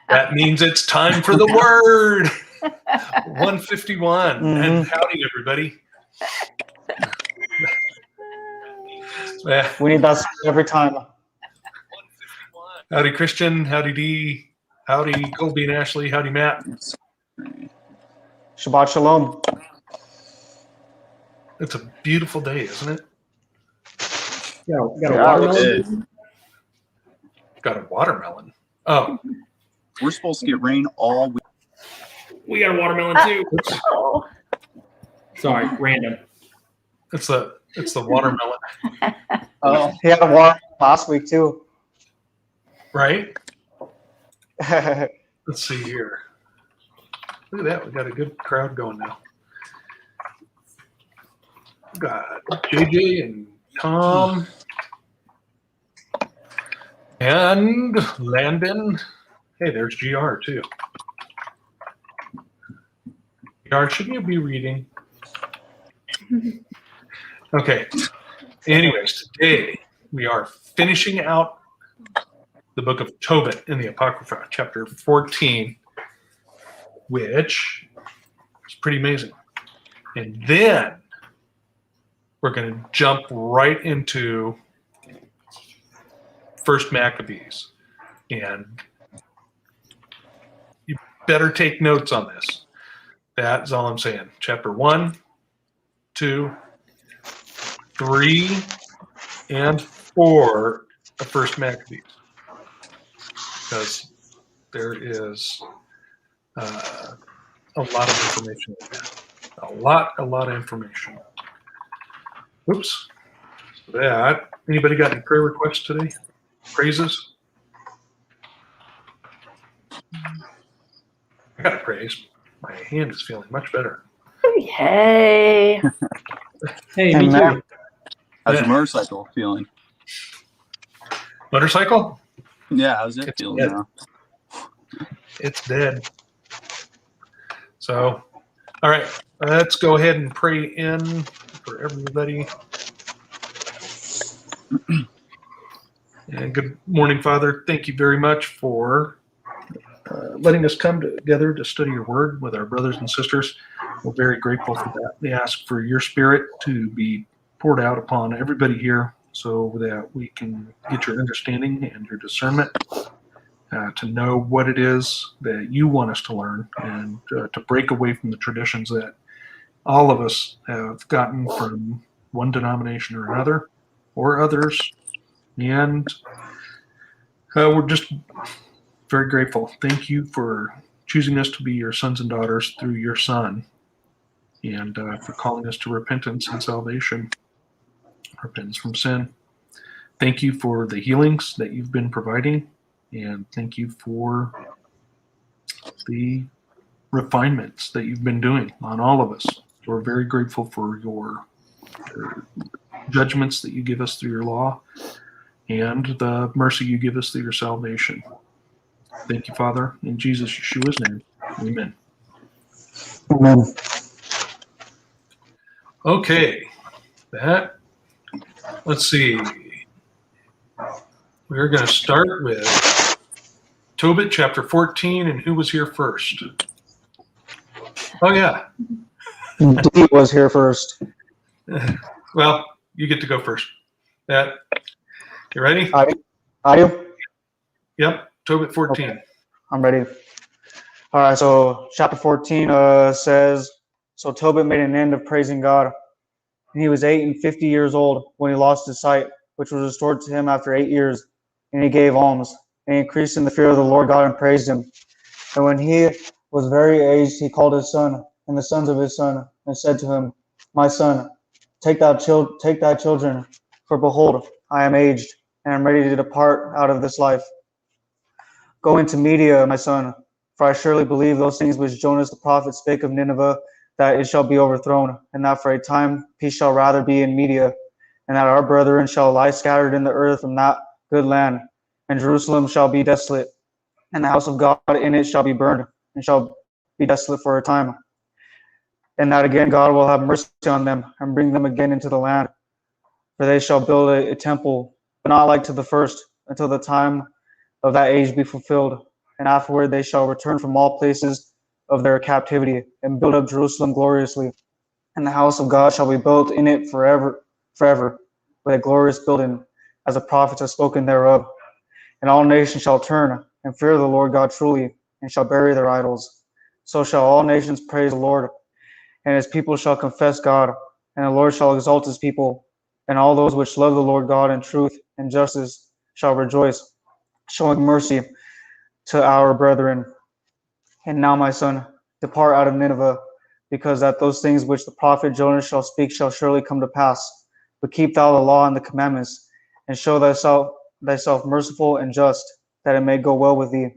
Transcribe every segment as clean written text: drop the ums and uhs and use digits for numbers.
That means it's time for the word. 151. And howdy, everybody. We need that every time. Howdy, Christian. Howdy, Dee. Howdy, Colby and Ashley. Howdy, Matt. Shabbat shalom. It's a beautiful day, isn't it? Yeah, we got a watermelon. Got a watermelon. Oh. We're supposed to get rain all week. We got a watermelon too. Oh. Sorry, random. It's the watermelon. Oh, he had a water last week too. Right? Let's see here. Look at that. We got a good crowd going now. We got JJ and Tom and Landon. Hey, there's GR too. GR, shouldn't you be reading? Okay. Anyways, today we are finishing out the book of Tobit in the Apocrypha, chapter 14, which is pretty amazing. And then we're going to jump right into First Maccabees. And you better take notes on this. That's all I'm saying. Chapter 1, 2, 3, and 4 of First Maccabees. Because there is a lot of information in there. A lot of information. Oops. That. Anybody got any prayer requests today? Praises? I got to praise. My hand is feeling much better. Yay. Hey, me too. How's your motorcycle feeling? Motorcycle? Yeah, how's it It's feeling dead. now? It's dead. So, all right, let's go ahead and pray in for everybody. And good morning, Father. Thank you very much for letting us come together to study your word with our brothers and sisters. We're very grateful for that. We ask for your spirit to be poured out upon everybody here so that we can get your understanding and your discernment to know what it is that you want us to learn and to break away from the traditions that all of us have gotten from one denomination or another or others. And we're just very grateful. Thank you for choosing us to be your sons and daughters through your Son, and for calling us to repentance and salvation, repentance from sin. Thank you for the healings that you've been providing, and thank you for the refinements that you've been doing on all of us. We're very grateful for your judgments that you give us through your law and the mercy you give us through your salvation. Thank you, Father, in Jesus Yeshua's name. Amen. Amen. Okay, let's see. We're going to start with Tobit chapter 14, and who was here first? Oh, yeah. Dee was here first. Well, you get to go first. You ready? Are you? Yep, Tobit 14. Okay. I'm ready. All right, so chapter 14 says, so Tobit made an end of praising God, and he was 50 years old when he lost his sight, which was restored to him after 8 years, and he gave alms, and he increased in the fear of the Lord God and praised him. And when he was very aged, he called his son and the sons of his son, and said to him, my son, take thy children, for behold, I am aged, and am ready to depart out of this life. Go into Media, my son, for I surely believe those things which Jonas the prophet spake of Nineveh, that it shall be overthrown, and that for a time peace shall rather be in Media, and that our brethren shall lie scattered in the earth from that good land, and Jerusalem shall be desolate, and the house of God in it shall be burned, and shall be desolate for a time. And that again God will have mercy on them, and bring them again into the land. For they shall build a temple, but not like to the first, until the time of that age be fulfilled. and afterward they shall return from all places of their captivity, and build up Jerusalem gloriously. And the house of God shall be built in it forever, with a glorious building, as the prophets have spoken thereof. And all nations shall turn and fear the Lord God truly, and shall bury their idols. So shall all nations praise the Lord, and his people shall confess God, and the Lord shall exalt his people. And all those which love the Lord God in truth and justice shall rejoice, showing mercy to our brethren. And now, my son, depart out of Nineveh, because that those things which the prophet Jonas shall speak shall surely come to pass. But keep thou the law and the commandments, and show thyself merciful and just, that it may go well with thee.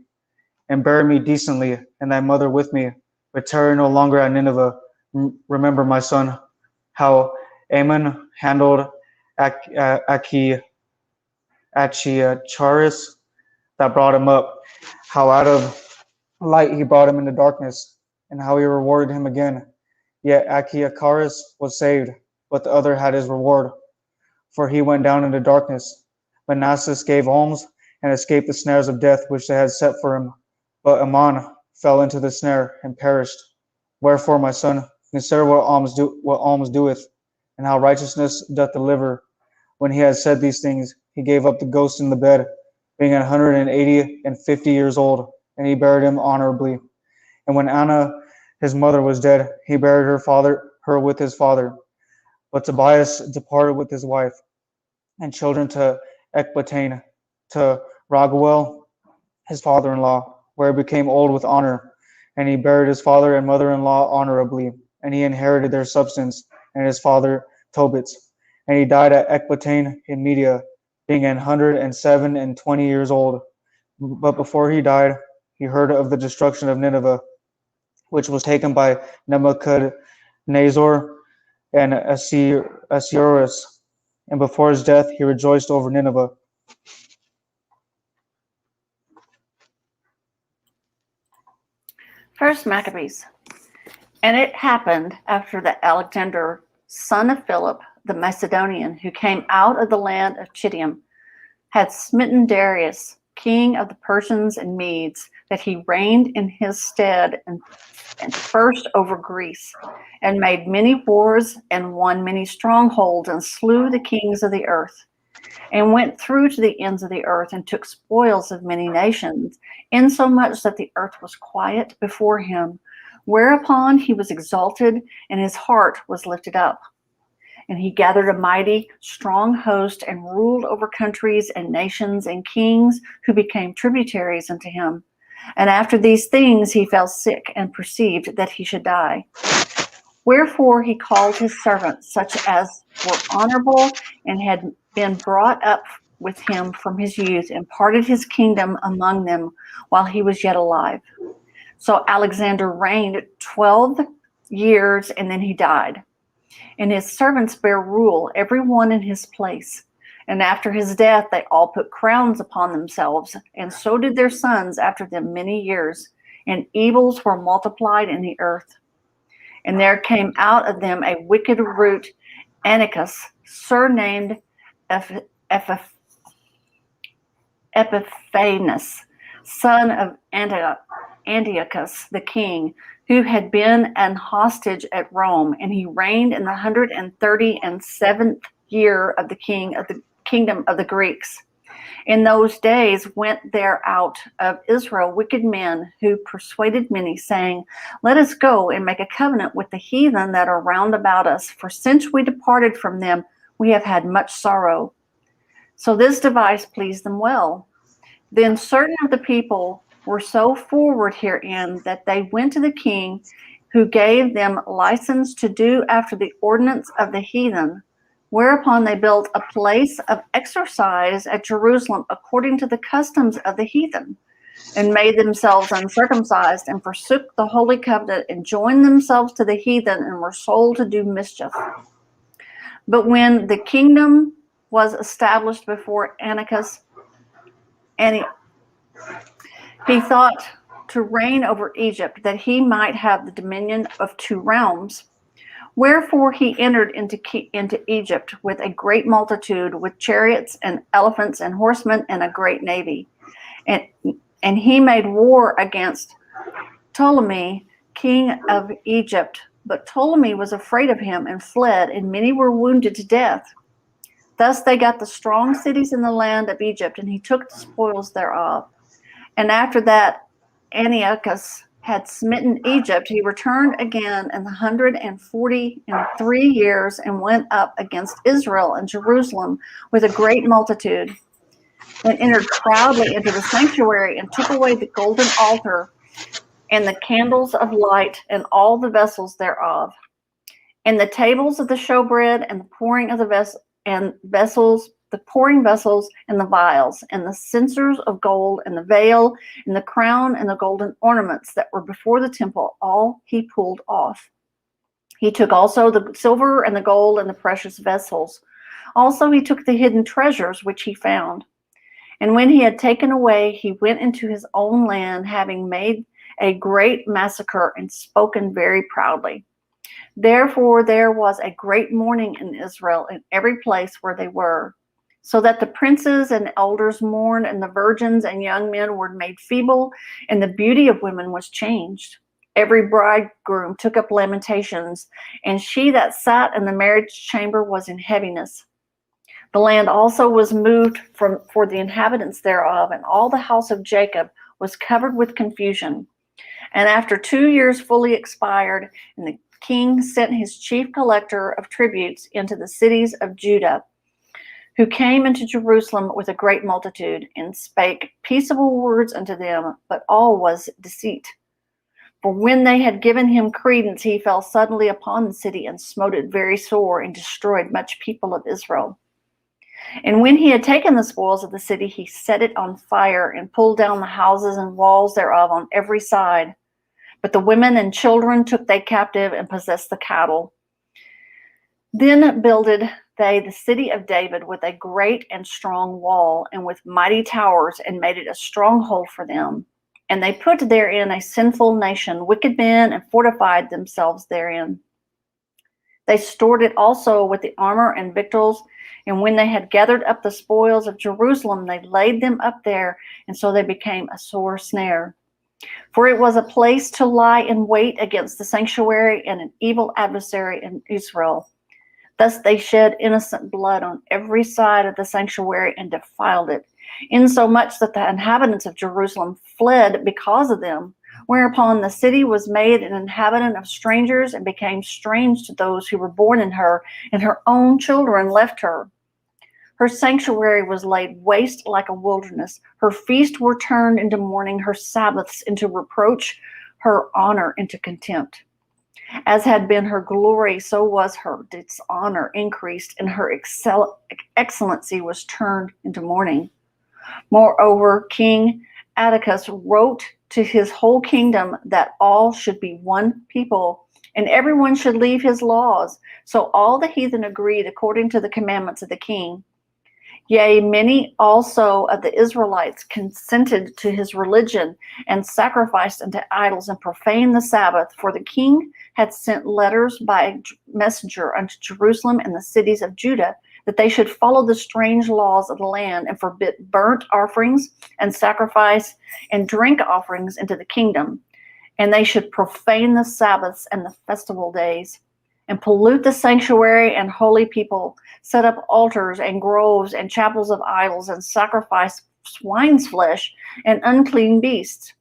And bury me decently, and thy mother with me, but tarry no longer at Nineveh. Remember, my son, how Ammon handled Achiacharis that brought him up, how out of light he brought him into darkness, and how he rewarded him again. Yet Achiacharis was saved, but the other had his reward, for he went down into darkness. Manasseh gave alms and escaped the snares of death which they had set for him. But Ammon fell into the snare and perished. Wherefore, my son, consider what alms doeth, and how righteousness doth deliver. When he had said these things, he gave up the ghost in the bed, being 150 years old, and he buried him honorably. And when Anna, his mother, was dead, he buried her with his father. But Tobias departed with his wife and children to Ecbatane, to Raguel, his father-in-law, where he became old with honor. And he buried his father and mother-in-law honorably, and he inherited their substance, and his father Tobit. And he died at Ecbatane in Media, being 127 years old. But before he died, he heard of the destruction of Nineveh, which was taken by Nebuchadnezzar and Assuerus. And before his death, he rejoiced over Nineveh. First Maccabees. And it happened after that Alexander, son of Philip, the Macedonian, who came out of the land of Chittim, had smitten Darius, king of the Persians and Medes, that he reigned in his stead and first over Greece, and made many wars and won many strongholds, and slew the kings of the earth, and went through to the ends of the earth, and took spoils of many nations, insomuch that the earth was quiet before him. Whereupon he was exalted, and his heart was lifted up. And he gathered a mighty, strong host, and ruled over countries and nations and kings, who became tributaries unto him. And after these things he fell sick, and perceived that he should die. Wherefore he called his servants, such as were honorable, and had been brought up with him from his youth, and parted his kingdom among them while he was yet alive. So Alexander reigned 12 years, and then he died. And his servants bare rule, every one in his place. And after his death, they all put crowns upon themselves, and so did their sons after them many years. And evils were multiplied in the earth. And there came out of them a wicked root, Antiochus, surnamed Epiphanes, son of Antiochus the king, who had been an hostage at Rome, and he reigned in the 137th year of the kingdom of the Greeks. In those days went there out of Israel wicked men, who persuaded many, saying, Let us go and make a covenant with the heathen that are round about us, for since we departed from them, we have had much sorrow. So this device pleased them well. Then certain of the people were so forward herein that they went to the king, who gave them license to do after the ordinance of the heathen. Whereupon they built a place of exercise at Jerusalem according to the customs of the heathen, and made themselves uncircumcised, and forsook the holy covenant, and joined themselves to the heathen, and were sold to do mischief. But when the kingdom was established before Antiochus, he thought to reign over Egypt, that he might have the dominion of 2 realms. Wherefore he entered into Egypt with a great multitude, with chariots and elephants and horsemen, and a great navy. And he made war against Ptolemy, king of Egypt. But Ptolemy was afraid of him and fled, and many were wounded to death. Thus they got the strong cities in the land of Egypt, and he took the spoils thereof. And after that Antiochus had smitten Egypt, he returned again in the 143 years and went up against Israel and Jerusalem with a great multitude, and entered proudly into the sanctuary and took away the golden altar and the candles of light and all the vessels thereof, and the tables of the showbread and the pouring of the vessels, the pouring vessels and the vials, and the censers of gold, and the veil, and the crown, and the golden ornaments that were before the temple, all he pulled off. He took also the silver and the gold and the precious vessels. Also he took the hidden treasures which he found. And when he had taken away, he went into his own land, having made a great massacre and spoken very proudly. Therefore there was a great mourning in Israel in every place where they were, so that the princes and elders mourned, and the virgins and young men were made feeble, and the beauty of women was changed. Every bridegroom took up lamentations, and she that sat in the marriage chamber was in heaviness. The land also was moved for the inhabitants thereof, and all the house of Jacob was covered with confusion. And after 2 years fully expired, and the king sent his chief collector of tributes into the cities of Judah, who came into Jerusalem with a great multitude, and spake peaceable words unto them, but all was deceit. For when they had given him credence, he fell suddenly upon the city, and smote it very sore, and destroyed much people of Israel. And when he had taken the spoils of the city, he set it on fire, and pulled down the houses and walls thereof on every side. But the women and children took they captive, and possessed the cattle. Then builded they the city of David with a great and strong wall, and with mighty towers, and made it a stronghold for them. And they put therein a sinful nation, wicked men, and fortified themselves therein. They stored it also with the armor and victuals, and when they had gathered up the spoils of Jerusalem, they laid them up there, and so they became a sore snare. For it was a place to lie in wait against the sanctuary, and an evil adversary in Israel. Thus they shed innocent blood on every side of the sanctuary, and defiled it, insomuch that the inhabitants of Jerusalem fled because of them. Whereupon the city was made an inhabitant of strangers, and became strange to those who were born in her, and her own children left her. Her sanctuary was laid waste like a wilderness. Her feasts were turned into mourning, her Sabbaths into reproach, her honor into contempt. As had been her glory, so was her dishonor increased, and her excellency was turned into mourning. Moreover, King Atticus wrote to his whole kingdom that all should be one people, and everyone should leave his laws. So all the heathen agreed according to the commandments of the king. Yea, many also of the Israelites consented to his religion, and sacrificed unto idols, and profaned the Sabbath. For the king had sent letters by a messenger unto Jerusalem and the cities of Judah, that they should follow the strange laws of the land, and forbid burnt offerings and sacrifice and drink offerings into the kingdom. And they should profane the Sabbaths and the festival days, and pollute the sanctuary and holy people, set up altars and groves and chapels of idols, and sacrifice swine's flesh and unclean beasts.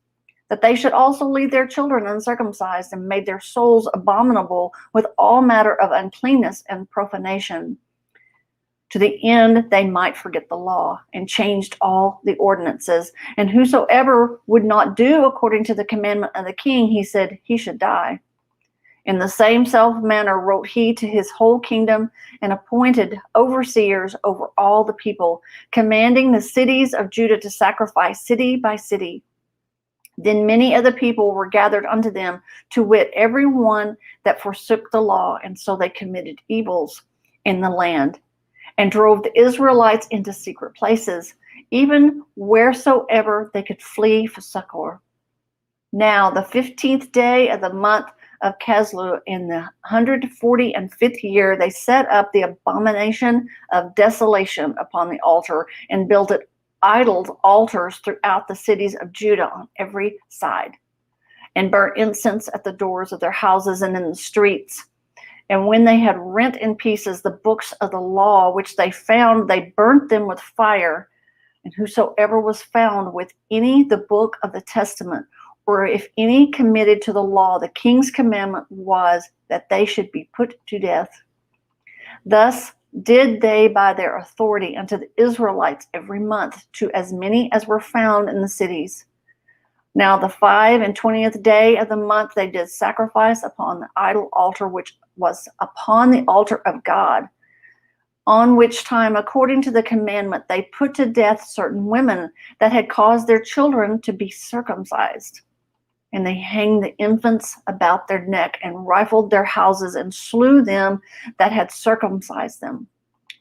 That they should also lead their children uncircumcised, and made their souls abominable with all matter of uncleanness and profanation, to the end they might forget the law, and changed all the ordinances. And whosoever would not do according to the commandment of the king, he said he should die. In the same self manner wrote he to his whole kingdom, and appointed overseers over all the people, commanding the cities of Judah to sacrifice city by city. Then many of the people were gathered unto them, to wit, every one that forsook the law, and so they committed evils in the land, and drove the Israelites into secret places, even wheresoever they could flee for succor. Now the 15th day of the month of Caslu, in the 145th year, they set up the abomination of desolation upon the altar, and built it idol altars throughout the cities of Judah on every side, and burnt incense at the doors of their houses and in the streets. And when they had rent in pieces the books of the law which they found, they burnt them with fire. And whosoever was found with any the book of the testament, or if any committed to the law, the king's commandment was that they should be put to death. Thus did they by their authority unto the Israelites every month, to as many as were found in the cities. Now the 25th day of the month they did sacrifice upon the idol altar which was upon the altar of God, on which time, according to the commandment, they put to death certain women that had caused their children to be circumcised. And they hanged the infants about their neck and rifled their houses and slew them that had circumcised them.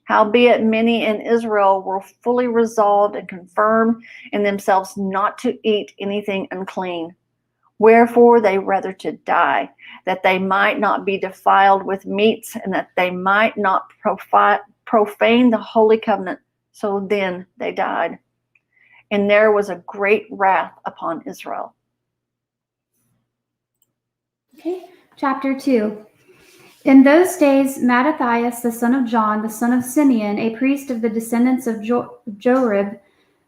Howbeit many in Israel were fully resolved and confirmed in themselves not to eat anything unclean. Wherefore they rather to die, that they might not be defiled with meats, and that they might not profane the holy covenant. So then they died. And there was a great wrath upon Israel. Okay, chapter 2. In those days, Mattathias, the son of John, the son of Simeon, a priest of the descendants of Jorib,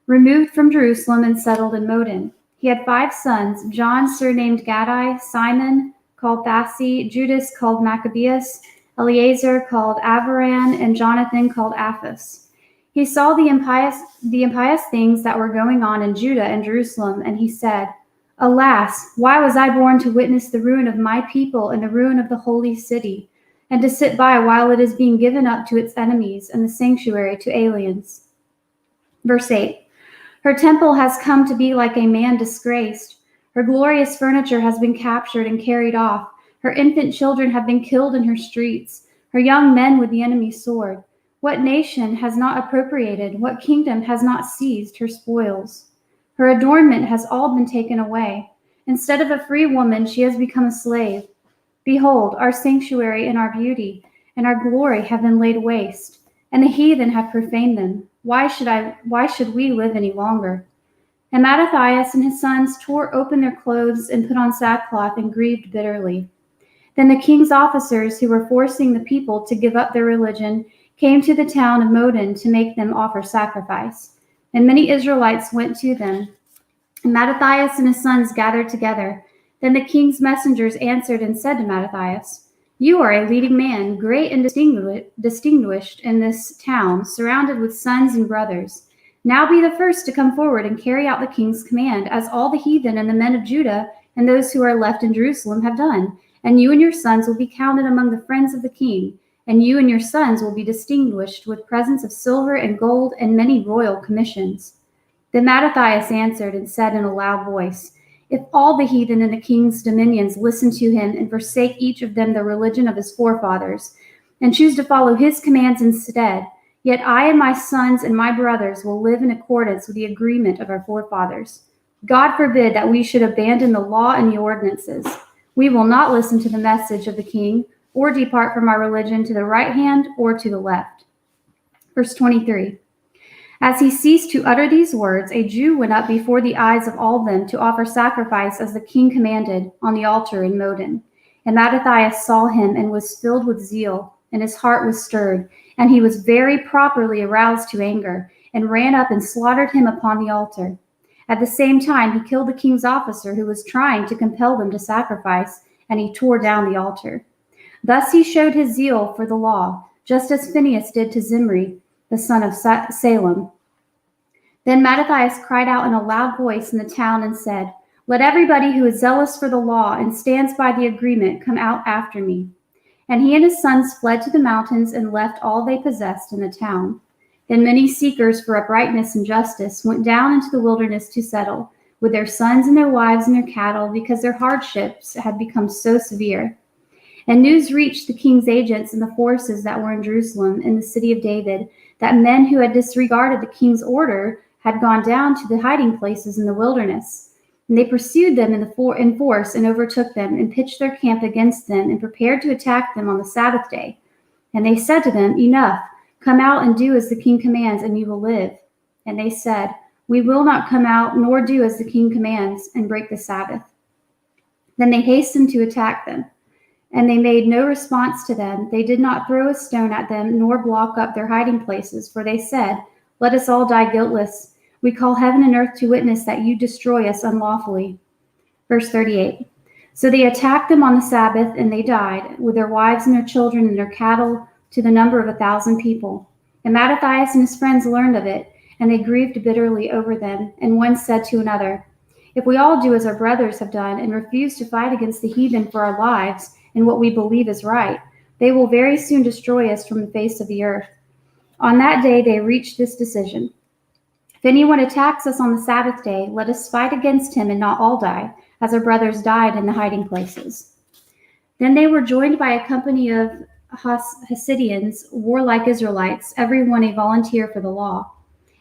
removed from Jerusalem and settled in Modin. He had 5 sons, John surnamed Gaddai, Simon called Thassi, Judas called Maccabees, Eleazar called Avaran, and Jonathan called Aphus. He saw the impious things that were going on in Judah and Jerusalem, and he said, Alas, why was I born to witness the ruin of my people and the ruin of the holy city, and to sit by while it is being given up to its enemies and the sanctuary to aliens? Verse 8. Her temple has come to be like a man disgraced. Her glorious furniture has been captured and carried off. Her infant children have been killed in her streets, her young men with the enemy's sword. What nation has not appropriated? What kingdom has not seized her spoils? Her adornment has all been taken away. Instead of a free woman, she has become a slave. Behold, our sanctuary and our beauty and our glory have been laid waste, and the heathen have profaned them. Why should we live any longer? And Mattathias and his sons tore open their clothes and put on sackcloth and grieved bitterly. Then the king's officers, who were forcing the people to give up their religion, came to the town of Modin to make them offer sacrifice. And many Israelites went to them. And Mattathias and his sons gathered together. Then the king's messengers answered and said to Mattathias, You are a leading man, great and distinguished in this town, surrounded with sons and brothers. Now be the first to come forward and carry out the king's command, as all the heathen and the men of Judah and those who are left in Jerusalem have done. And you and your sons will be counted among the friends of the king, and you and your sons will be distinguished with presents of silver and gold and many royal commissions. Then Mattathias answered and said in a loud voice, If all the heathen in the king's dominions listen to him and forsake each of them the religion of his forefathers, and choose to follow his commands instead, yet I and my sons and my brothers will live in accordance with the agreement of our forefathers. God forbid that we should abandon the law and the ordinances. We will not listen to the message of the king, or depart from our religion to the right hand or to the left. Verse 23. As he ceased to utter these words, a Jew went up before the eyes of all of them to offer sacrifice as the king commanded on the altar in Modin. And Mattathias saw him and was filled with zeal, and his heart was stirred, and he was very properly aroused to anger, and ran up and slaughtered him upon the altar. At the same time, he killed the king's officer who was trying to compel them to sacrifice, and he tore down the altar. Thus he showed his zeal for the law, just as Phinehas did to Zimri, the son of Salem. Then Mattathias cried out in a loud voice in the town and said, Let everybody who is zealous for the law and stands by the agreement come out after me. And he and his sons fled to the mountains and left all they possessed in the town. Then many seekers for uprightness and justice went down into the wilderness to settle, with their sons and their wives and their cattle, because their hardships had become so severe. And news reached the king's agents and the forces that were in Jerusalem, in the city of David, that men who had disregarded the king's order had gone down to the hiding places in the wilderness. And they pursued them in force and overtook them, and pitched their camp against them, and prepared to attack them on the Sabbath day. And they said to them, Enough, come out and do as the king commands, and you will live. And they said, "We will not come out nor do as the king commands and break the Sabbath." Then they hastened to attack them. And they made no response to them. They did not throw a stone at them, nor block up their hiding places, for they said, "Let us all die guiltless. We call heaven and earth to witness that you destroy us unlawfully." Verse 38. So they attacked them on the Sabbath, and they died, with their wives and their children and their cattle, to the number of 1,000 people. And Mattathias and his friends learned of it, and they grieved bitterly over them. And one said to another, "If we all do as our brothers have done, and refuse to fight against the heathen for our lives, and what we believe is right, they will very soon destroy us from the face of the earth." On that day they reached this decision: if anyone attacks us on the Sabbath day, let us fight against him and not all die, as our brothers died in the hiding places. Then they were joined by a company of Hasidians, warlike Israelites, every one a volunteer for the law.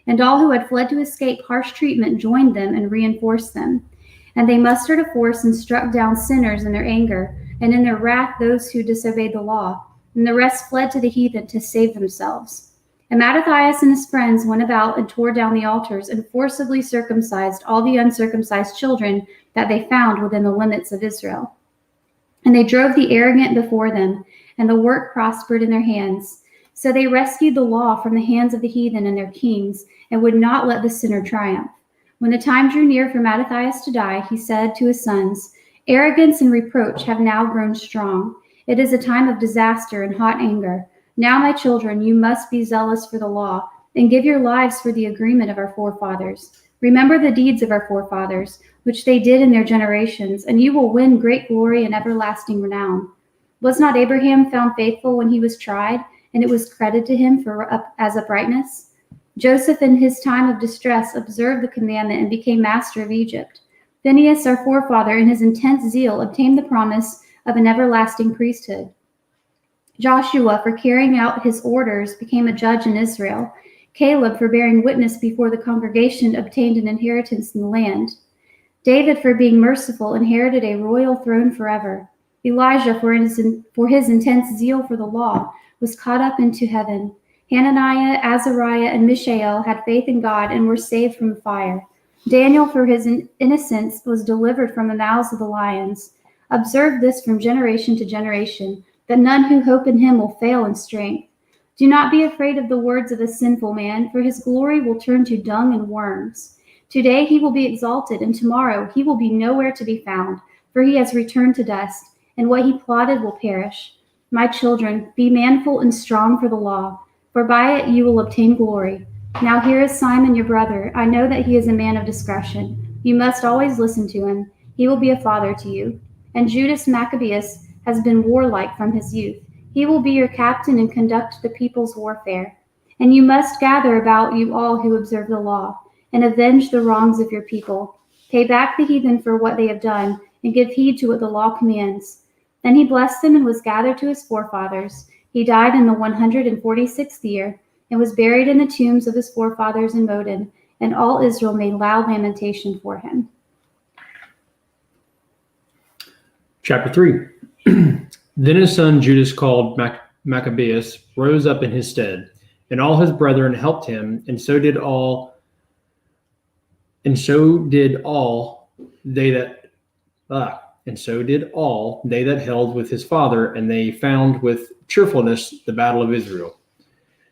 And all who had fled to escape harsh treatment joined them and reinforced them. And they mustered a force and struck down sinners in their anger, and in their wrath those who disobeyed the law. And the rest fled to the heathen to save themselves. And Mattathias and his friends went about and tore down the altars and forcibly circumcised all the uncircumcised children that they found within the limits of Israel. And they drove the arrogant before them, and the work prospered in their hands. So they rescued the law from the hands of the heathen and their kings, and would not let the sinner triumph. When the time drew near for Mattathias to die, he said to his sons, "Arrogance and reproach have now grown strong. It is a time of disaster and hot anger. Now, my children, you must be zealous for the law, and give your lives for the agreement of our forefathers. Remember the deeds of our forefathers, which they did in their generations, and you will win great glory and everlasting renown. Was not Abraham found faithful when he was tried, and it was credited to him as uprightness? Joseph, in his time of distress, observed the commandment and became master of Egypt. Phinehas, our forefather, in his intense zeal, obtained the promise of an everlasting priesthood. Joshua, for carrying out his orders, became a judge in Israel. Caleb, for bearing witness before the congregation, obtained an inheritance in the land. David, for being merciful, inherited a royal throne forever. Elijah, for his intense zeal for the law, was caught up into heaven. Hananiah, Azariah, and Mishael had faith in God and were saved from the fire. Daniel, for his innocence, was delivered from the mouths of the lions. Observe this from generation to generation, that none who hope in him will fail in strength. Do not be afraid of the words of a sinful man, for his glory will turn to dung and worms. Today he will be exalted, and tomorrow he will be nowhere to be found, for he has returned to dust, and what he plotted will perish. My children, be manful and strong for the law, for by it you will obtain glory. Now here is Simon your brother. I know that he is a man of discretion. You must always listen to him. He will be a father to you. And Judas Maccabeus has been warlike from his youth. He will be your captain and conduct the people's warfare. And you must gather about you all who observe the law, and avenge the wrongs of your people. Pay back the heathen for what they have done, and give heed to what the law commands. Then he blessed them and was gathered to his forefathers. He died in the 146th year, and was buried in the tombs of his forefathers in Modin, and all Israel made loud lamentation for him. Chapter 3. Then his son Judas, called Maccabeus, rose up in his stead, and all his brethren helped him, and so did all they that held with his father, and they found with cheerfulness the battle of Israel.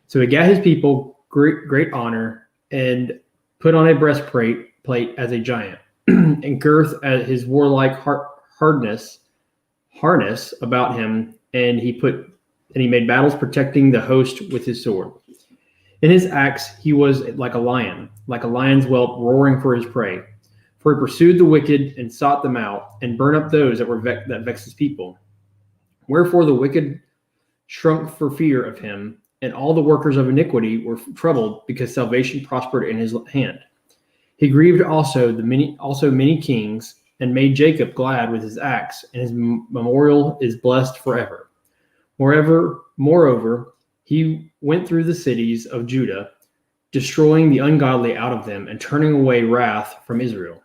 So he gat his people great honor, and put on a breastplate as a giant, and girth at his warlike harness about him, and he made battles protecting the host with his sword. In his acts he was like a lion's whelp roaring for his prey. For he pursued the wicked and sought them out, and burned up those that vexed his people. Wherefore the wicked shrunk for fear of him, and all the workers of iniquity were troubled, because salvation prospered in his hand. He grieved also many kings, and made Jacob glad with his acts, and his memorial is blessed forever. Moreover, he went through the cities of Judah, destroying the ungodly out of them, and turning away wrath from Israel,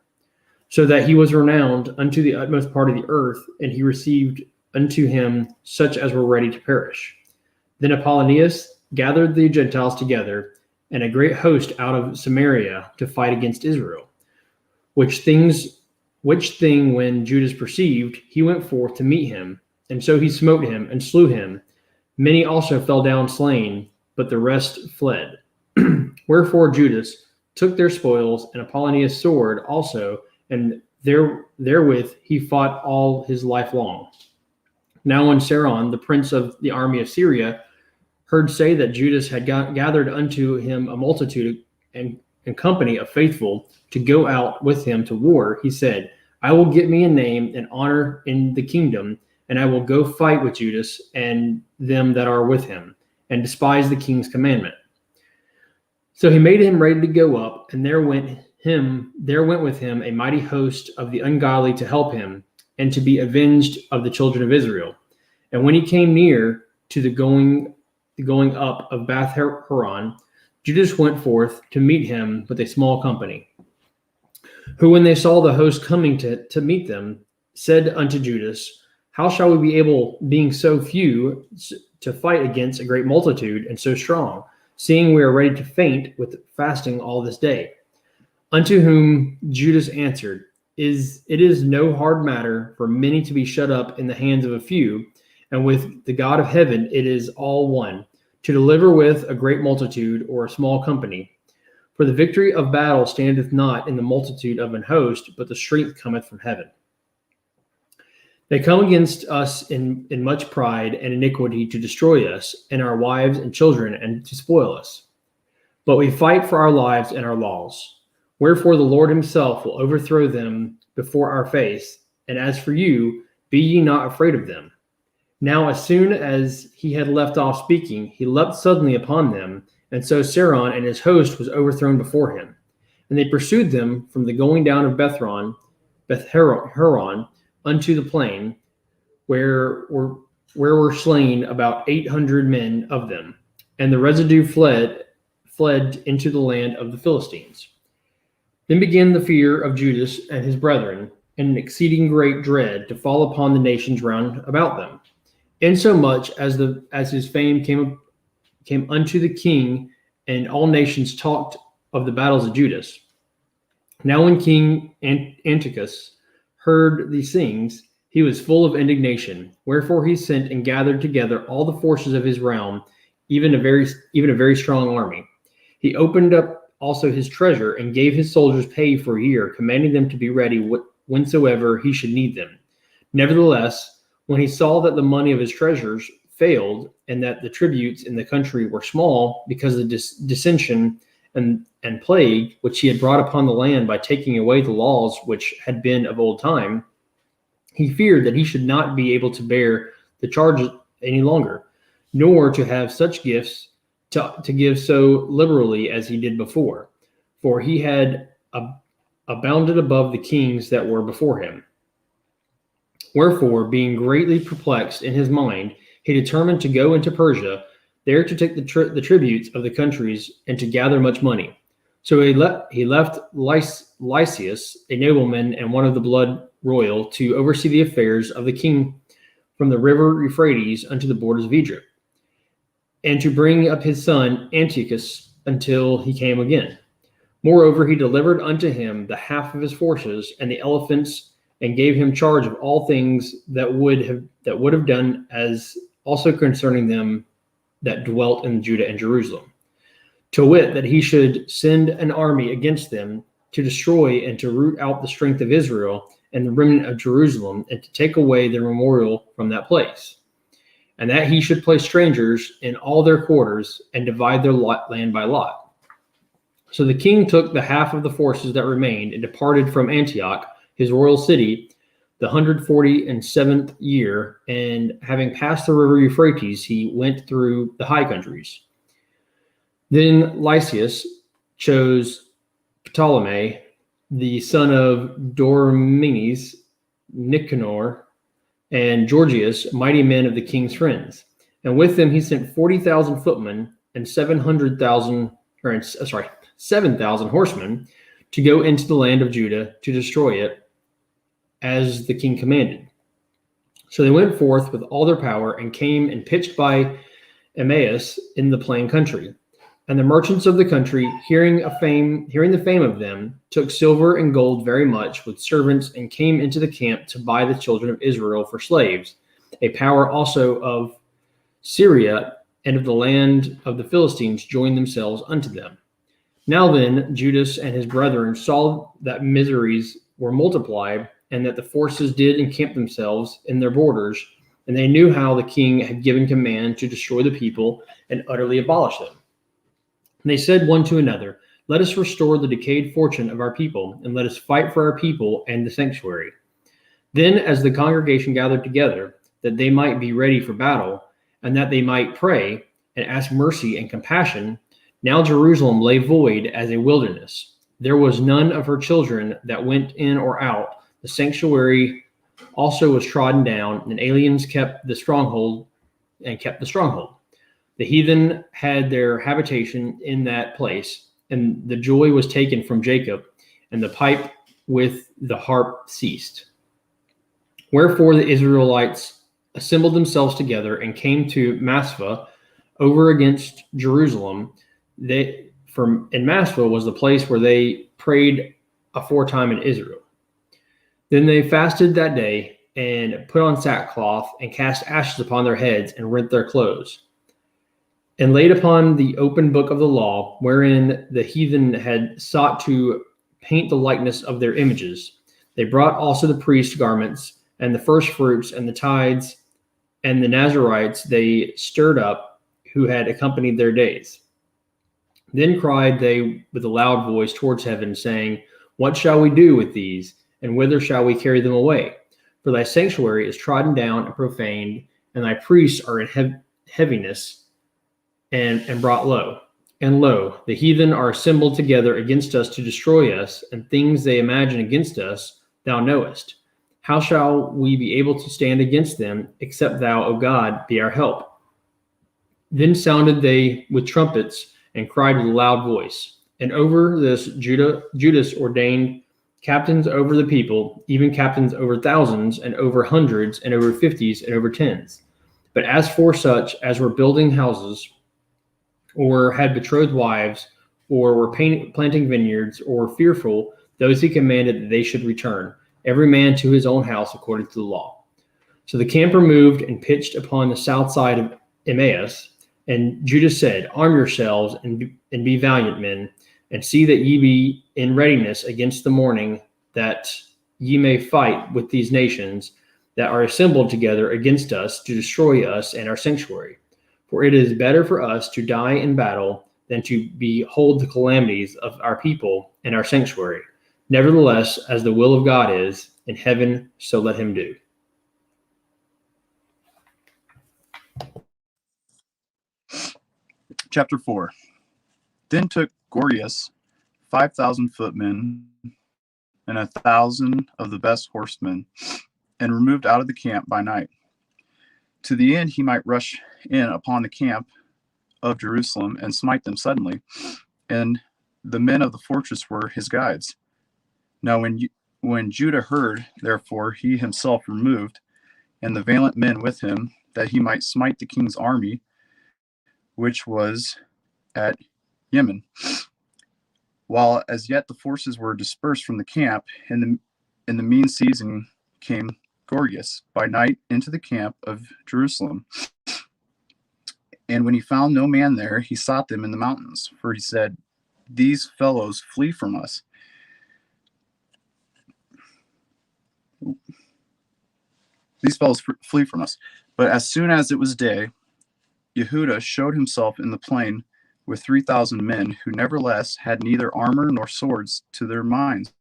so that he was renowned unto the utmost part of the earth, and he received unto him such as were ready to perish. Then Apollonius gathered the Gentiles together, and a great host out of Samaria to fight against Israel. Which thing when Judas perceived, he went forth to meet him, and so he smote him and slew him. Many also fell down slain, but the rest fled. Wherefore Judas took their spoils and Apollonius' sword also, and therewith he fought all his life long. Now when Saron, the prince of the army of Syria, heard say that Judas had gathered unto him a multitude and company of faithful to go out with him to war, he said, I will get me a name and honor in the kingdom, and I will go fight with Judas and them that are with him, and despise the king's commandment. So he made him ready to go up, and there went with him a mighty host of the ungodly to help him, and to be avenged of the children of Israel. And when he came near to the going up of Bath Horon, Judas went forth to meet him with a small company, who when they saw the host coming to meet them, said unto Judas, how shall we be able, being so few, to fight against a great multitude and so strong, seeing we are ready to faint with fasting all this day? Unto whom Judas answered, it is no hard matter for many to be shut up in the hands of a few, and with the God of heaven it is all one, to deliver with a great multitude or a small company. For the victory of battle standeth not in the multitude of an host, but the strength cometh from heaven. They come against us in much pride and iniquity to destroy us, and our wives and children, and to spoil us. But we fight for our lives and our laws. Wherefore the Lord himself will overthrow them before our face. And as for you, be ye not afraid of them. Now as soon as he had left off speaking, he leapt suddenly upon them, and so Saron and his host was overthrown before him. And they pursued them from the going down of Beth Horon unto the plain, where were slain about 800 men of them, and the residue fled into the land of the Philistines. Then began the fear of Judas and his brethren, and an exceeding great dread to fall upon the nations round about them, insomuch as his fame came unto the king, and all nations talked of the battles of Judas. Now when King Antiochus heard these things, he was full of indignation. Wherefore he sent and gathered together all the forces of his realm, even a very strong army. He opened up also his treasure, and gave his soldiers pay for a year, commanding them to be ready whensoever he should need them. Nevertheless, when he saw that the money of his treasures failed, and that the tributes in the country were small, because of dissension and plague which he had brought upon the land by taking away the laws which had been of old time, he feared that he should not be able to bear the charges any longer, nor to have such gifts to give so liberally as he did before, for he had abounded above the kings that were before him. Wherefore, being greatly perplexed in his mind, he determined to go into Persia, there to take the tributes of the countries, and to gather much money. So he left Lysias, a nobleman and one of the blood royal, to oversee the affairs of the king from the river Euphrates unto the borders of Egypt, and to bring up his son Antiochus until he came again. Moreover, he delivered unto him the half of his forces and the elephants, and gave him charge of all things that would have done, as also concerning them that dwelt in Judah and Jerusalem. To wit, that he should send an army against them to destroy and to root out the strength of Israel and the remnant of Jerusalem, and to take away their memorial from that place. And that he should place strangers in all their quarters, and divide their land by lot. So the king took the half of the forces that remained, and departed from Antioch, his royal city, the 147th year, and having passed the river Euphrates, he went through the high countries. Then Lysias chose Ptolemy, the son of Dormenes, Nicanor, and Georgius, mighty men of the king's friends. And with them he sent 40,000 footmen and 7,000 horsemen to go into the land of Judah to destroy it, as the king commanded. So they went forth with all their power, and came and pitched by Emmaus in the plain country. And the merchants of the country, hearing the fame of them, took silver and gold very much with servants, and came into the camp to buy the children of Israel for slaves. A power also of Syria and of the land of the Philistines joined themselves unto them. Now then, Judas and his brethren saw that miseries were multiplied, and that the forces did encamp themselves in their borders, and they knew how the king had given command to destroy the people and utterly abolish them. And they said one to another, let us restore the decayed fortune of our people, and let us fight for our people and the sanctuary. Then, as the congregation gathered together, that they might be ready for battle, and that they might pray and ask mercy and compassion, now Jerusalem lay void as a wilderness. There was none of her children that went in or out. The sanctuary also was trodden down, and aliens kept the stronghold. The heathen had their habitation in that place, and the joy was taken from Jacob, and the pipe with the harp ceased. Wherefore the Israelites assembled themselves together and came to Massah over against Jerusalem. In Massah was the place where they prayed aforetime in Israel. Then they fasted that day and put on sackcloth and cast ashes upon their heads and rent their clothes, and laid upon the open book of the law, wherein the heathen had sought to paint the likeness of their images. They brought also the priest's garments and the first fruits and the tithes, and the Nazarites they stirred up, who had accompanied their days. Then cried they with a loud voice towards heaven, saying, what shall we do with these, and whither shall we carry them away? For thy sanctuary is trodden down and profaned, and thy priests are in heaviness and brought low. And lo, the heathen are assembled together against us to destroy us, and things they imagine against us thou knowest. How shall we be able to stand against them, except thou, O God, be our help? Then sounded they with trumpets, and cried with a loud voice. And over this Judas ordained captains over the people, even captains over thousands, and over hundreds, and over fifties, and over tens. But as for such as were building houses, or had betrothed wives, or were planting vineyards, or fearful, those he commanded that they should return, every man to his own house according to the law. So the camp removed and pitched upon the south side of Emmaus. And Judas said, arm yourselves and be valiant men, and see that ye be in readiness against the morning, that ye may fight with these nations that are assembled together against us to destroy us and our sanctuary. For it is better for us to die in battle than to behold the calamities of our people and our sanctuary. Nevertheless, as the will of God is in heaven, so let him do. Chapter 4. Then took Gorgias 5,000 footmen and 1,000 of the best horsemen, and removed out of the camp by night, to the end he might rush in upon the camp of Jerusalem and smite them suddenly. And the men of the fortress were his guides. Now when Judah heard, therefore he himself removed, and the valiant men with him, that he might smite the king's army, which was at Yemen. While as yet the forces were dispersed from the camp, in the mean season came Gorgias by night into the camp of Jerusalem. And when he found no man there, he sought them in the mountains, for he said, these fellows flee from us. But as soon as it was day, Yehuda showed himself in the plain with 3,000 men, who nevertheless had neither armor nor swords to their minds.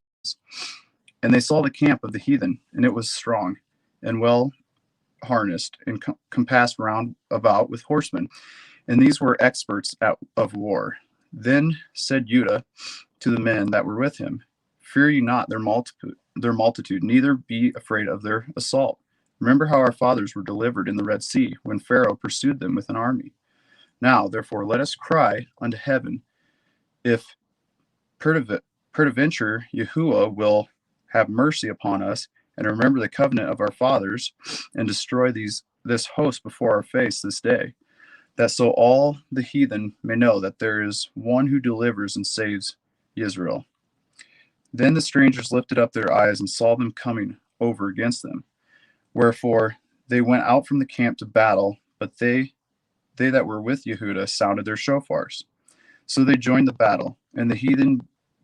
And they saw the camp of the heathen, and it was strong and well harnessed, and compassed round about with horsemen. And these were experts of war. Then said Judah to the men that were with him, fear ye not their multitude, neither be afraid of their assault. Remember how our fathers were delivered in the Red Sea, when Pharaoh pursued them with an army. Now, therefore, let us cry unto heaven, if peradventure Yahuwah will have mercy upon us, and remember the covenant of our fathers, and destroy this host before our face this day. that so all the heathen may know that there is one who delivers and saves Israel. Then the strangers lifted up their eyes and saw them coming over against them. Wherefore they went out from the camp to battle, but they that were with Yehuda sounded their shofars. So they joined the battle, and the heathen,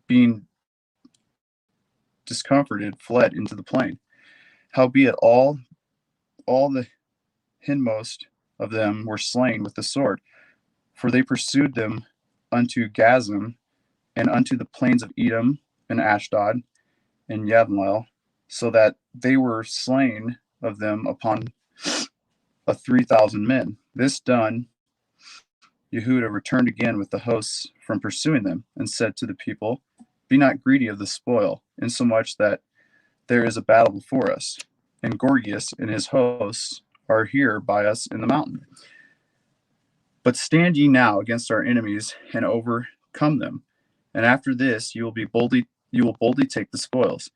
being discomforted, fled into the plain. Howbeit all the hindmost of them were slain with the sword, for they pursued them unto Gazim, and unto the plains of Edom, and Ashdod, and Yavnel, so that they were slain of them upon 3,000 men. This done, Yehuda returned again with the hosts from pursuing them, and said to the people, Be not greedy of the spoil, insomuch that there is a battle before us, and Gorgias and his hosts are here by us in the mountain. But stand ye now against our enemies, and overcome them, and after this you will boldly take the spoils.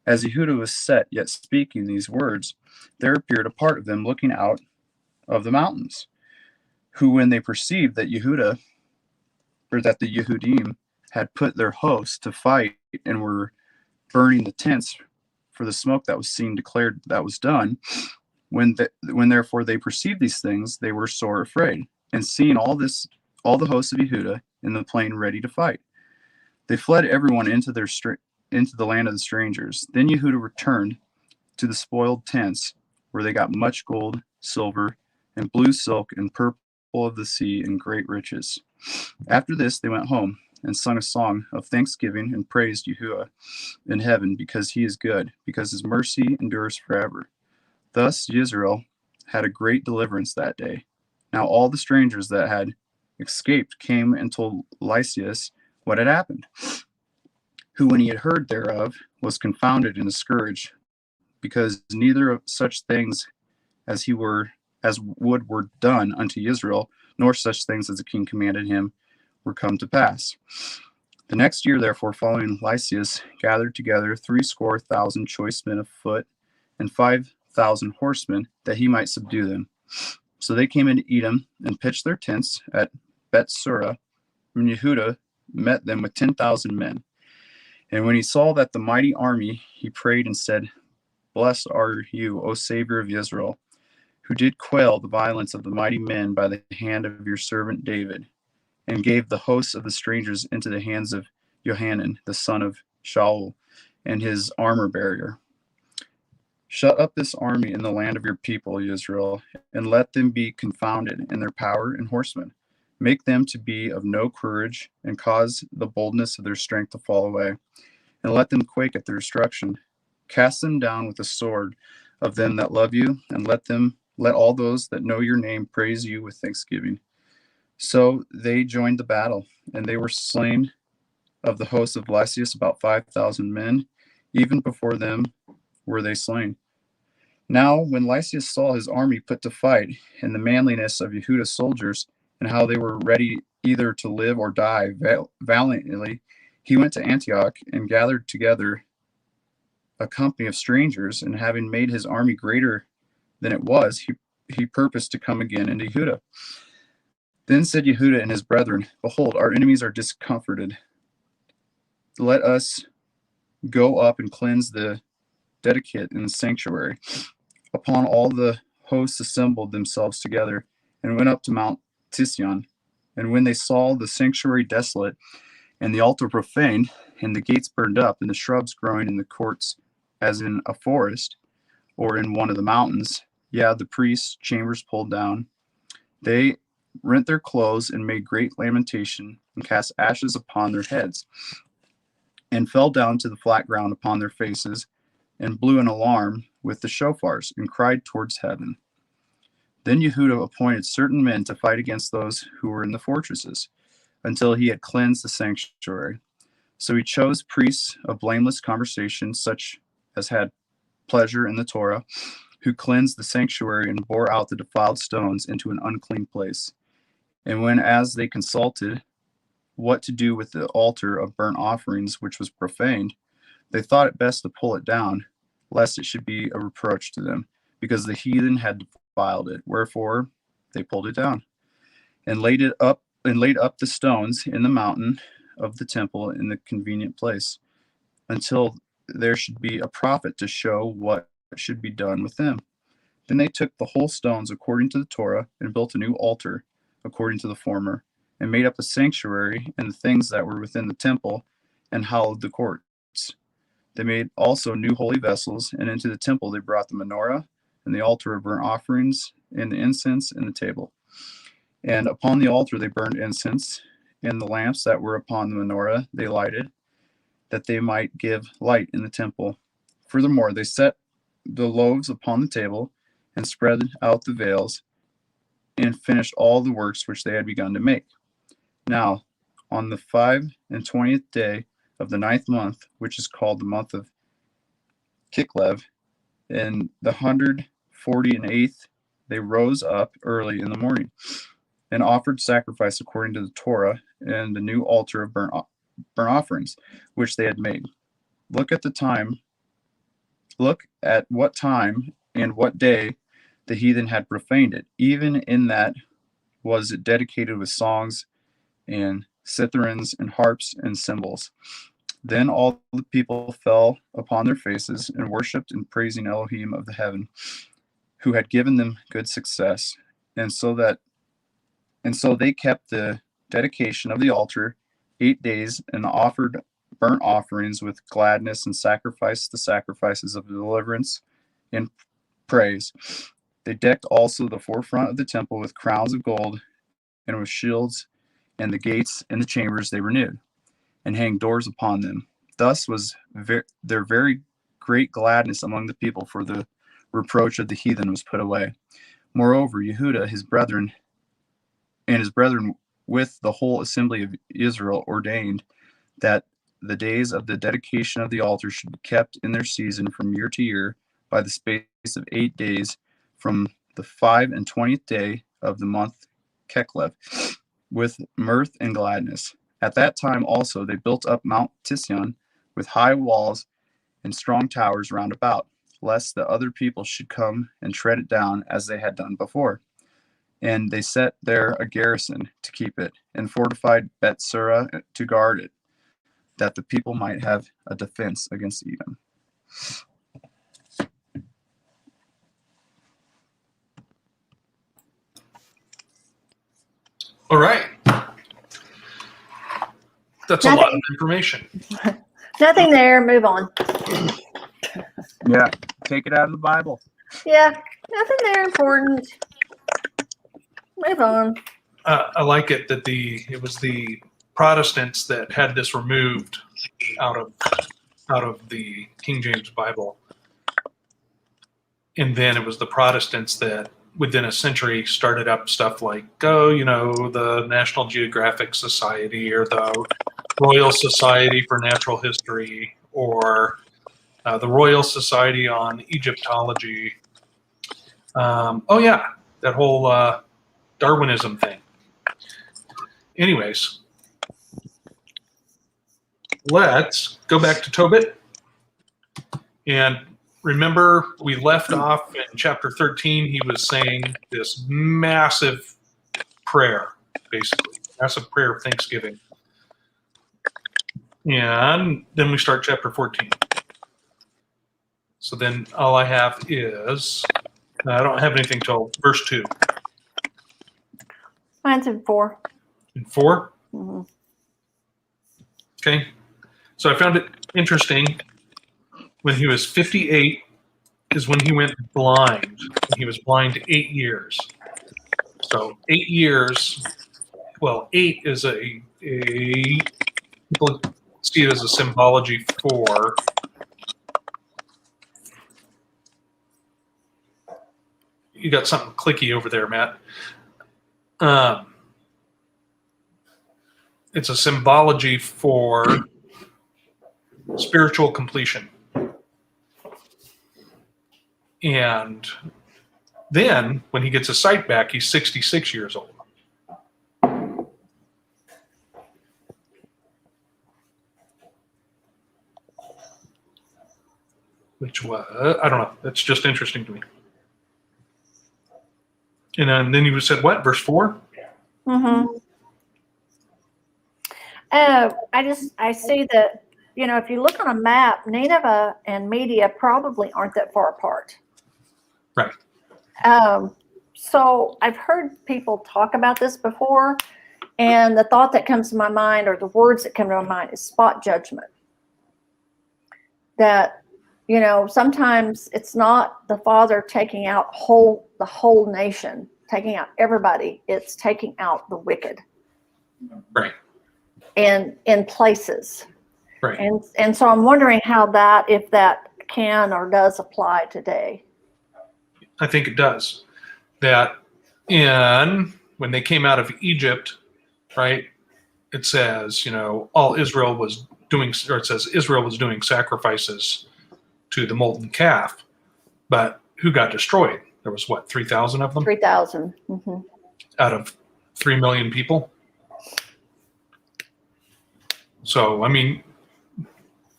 As Yehuda was set yet speaking these words, there appeared a part of them looking out of the mountains, who, when they perceived that Yehuda, or that the Yehudim had put their hosts to fight and were burning the tents for the smoke that was seen, declared that was done. When therefore they perceived these things, they were sore afraid, and seeing all the hosts of Yehuda in the plain ready to fight, they fled everyone into the land of the strangers. Then Yehuda returned to the spoiled tents, where they got much gold, silver, and blue silk, and purple of the sea, and great riches. After this they went home, and sung a song of thanksgiving, and praised Yahuwah in heaven, because he is good, because his mercy endures forever. Thus Israel had a great deliverance that day. Now all the strangers that had escaped came and told Lysias what had happened, who, when he had heard thereof, was confounded and discouraged, because neither of such things as would were done unto Israel, nor such things as the king commanded him were come to pass. The next year, therefore, following, Lysias gathered together 70,000 choice men of foot, and 5,000 horsemen, that he might subdue them. So they came into Edom, and pitched their tents at Bethsura, and Yehuda met them with 10,000 men. And when he saw that the mighty army, he prayed and said, Blessed are you, O Savior of Israel, who did quail the violence of the mighty men by the hand of your servant David, and gave the hosts of the strangers into the hands of Johanan, the son of Shaul, and his armor bearer. Shut up this army in the land of your people, Israel, and let them be confounded in their power and horsemen. Make them to be of no courage, and cause the boldness of their strength to fall away, and let them quake at their destruction. Cast them down with the sword of them that love you, and let all those that know your name praise you with thanksgiving. So they joined the battle, and they were slain of the host of Lysias about 5,000 men. Even before them were they slain. Now when Lysias saw his army put to fight, and the manliness of Yehuda's soldiers, and how they were ready either to live or die valiantly, he went to Antioch and gathered together a company of strangers, and having made his army greater than it was, he purposed to come again into Yehuda. Then said Yehuda and his brethren, Behold, our enemies are discomforted. Let us go up and cleanse the dedicate in the sanctuary. Upon all the hosts assembled themselves together, and went up to Mount Tision. And when they saw the sanctuary desolate, and the altar profaned, and the gates burned up, and the shrubs growing in the courts as in a forest, or in one of the mountains, the priests' chambers pulled down, they rent their clothes, and made great lamentation, and cast ashes upon their heads, and fell down to the flat ground upon their faces, and blew an alarm with the shofars, and cried towards heaven. Then Yehuda appointed certain men to fight against those who were in the fortresses, until he had cleansed the sanctuary. So he chose priests of blameless conversation, such as had pleasure in the Torah, who cleansed the sanctuary and bore out the defiled stones into an unclean place. And when as they consulted what to do with the altar of burnt offerings, which was profaned, they thought it best to pull it down, lest it should be a reproach to them, because the heathen had defiled it. Wherefore they pulled it down. and laid up the stones in the mountain of the temple in the convenient place, until there should be a prophet to show what should be done with them. Then they took the whole stones according to the Torah and built a new altar according to the former, and made up a sanctuary and the things that were within the temple, and hallowed the courts. They made also new holy vessels, and into the temple they brought the menorah and the altar of burnt offerings and the incense and the table. And upon the altar they burned incense, and the lamps that were upon the menorah they lighted, that they might give light in the temple. Furthermore, they set the loaves upon the table, and spread out the veils, and finished all the works which they had begun to make. Now, on the 25th day of the 9th month, which is called the month of Kislev, in the 148th, they rose up early in the morning, and offered sacrifice according to the Torah, and the new altar of burnt offerings, which they had made. Look at what time and what day the heathen had profaned it. Even in that was it dedicated with songs and citharins and harps and cymbals. Then all the people fell upon their faces and worshipped and praising Elohim of the heaven, who had given them good success. And so they kept the dedication of the altar 8 days, and offered burnt offerings with gladness, and sacrificed the sacrifices of deliverance and praise. They decked also the forefront of the temple with crowns of gold and with shields, and the gates and the chambers they renewed, and hanged doors upon them. Thus was their very great gladness among the people, for the reproach of the heathen was put away. Moreover, Yehuda, his brethren with the whole assembly of Israel ordained that the days of the dedication of the altar should be kept in their season from year to year, by the space of 8 days, from the 25th day of the month Kislev, with mirth and gladness. At that time also they built up Mount Tision with high walls and strong towers round about, lest the other people should come and tread it down as they had done before. And they set there a garrison to keep it, and fortified Bethsura to guard it, that the people might have a defense against Edom. All right. That's a lot of information. Nothing there. Move on. Yeah, take it out of the Bible. Yeah, nothing there important. Move on. I like it that it was the Protestants that had this removed out of the King James Bible, and then it was the Protestants that within a century started up stuff like the National Geographic Society, or the Royal Society for Natural History, or the Royal Society on Egyptology. That whole Darwinism thing. Anyways, let's go back to Tobit. And remember, we left off in chapter 13. He was saying this massive prayer, basically. Massive prayer of thanksgiving. And then we start chapter 14. So then all I have is, I don't have anything till verse 2. Mine's in 4. In 4? Mm-hmm. Okay. So I found it interesting. When he was 58 is when he went blind. And he was blind 8 years. So 8 years, 8 is people see it as a symbology for you got something clicky over there, Matt. It's a symbology for spiritual completion. And then when he gets his sight back, he's 66 years old. Which was, I don't know, that's just interesting to me. And then he said, what, verse 4? Mm-hmm. I see that, if you look on a map, Nineveh and Media probably aren't that far apart. Right. So I've heard people talk about this before, and the thought that comes to my mind, or the words that come to my mind, is spot judgment. That, sometimes it's not the Father taking out the whole nation, taking out everybody. It's taking out the wicked. Right. And in places. Right. And so I'm wondering if that can or does apply today. I think it does. That when they came out of Egypt, right, it says, all Israel was doing, or it says Israel was doing sacrifices to the molten calf, but who got destroyed? There was 3,000 of them? 3,000. Mm-hmm. Out of 3 million people. So,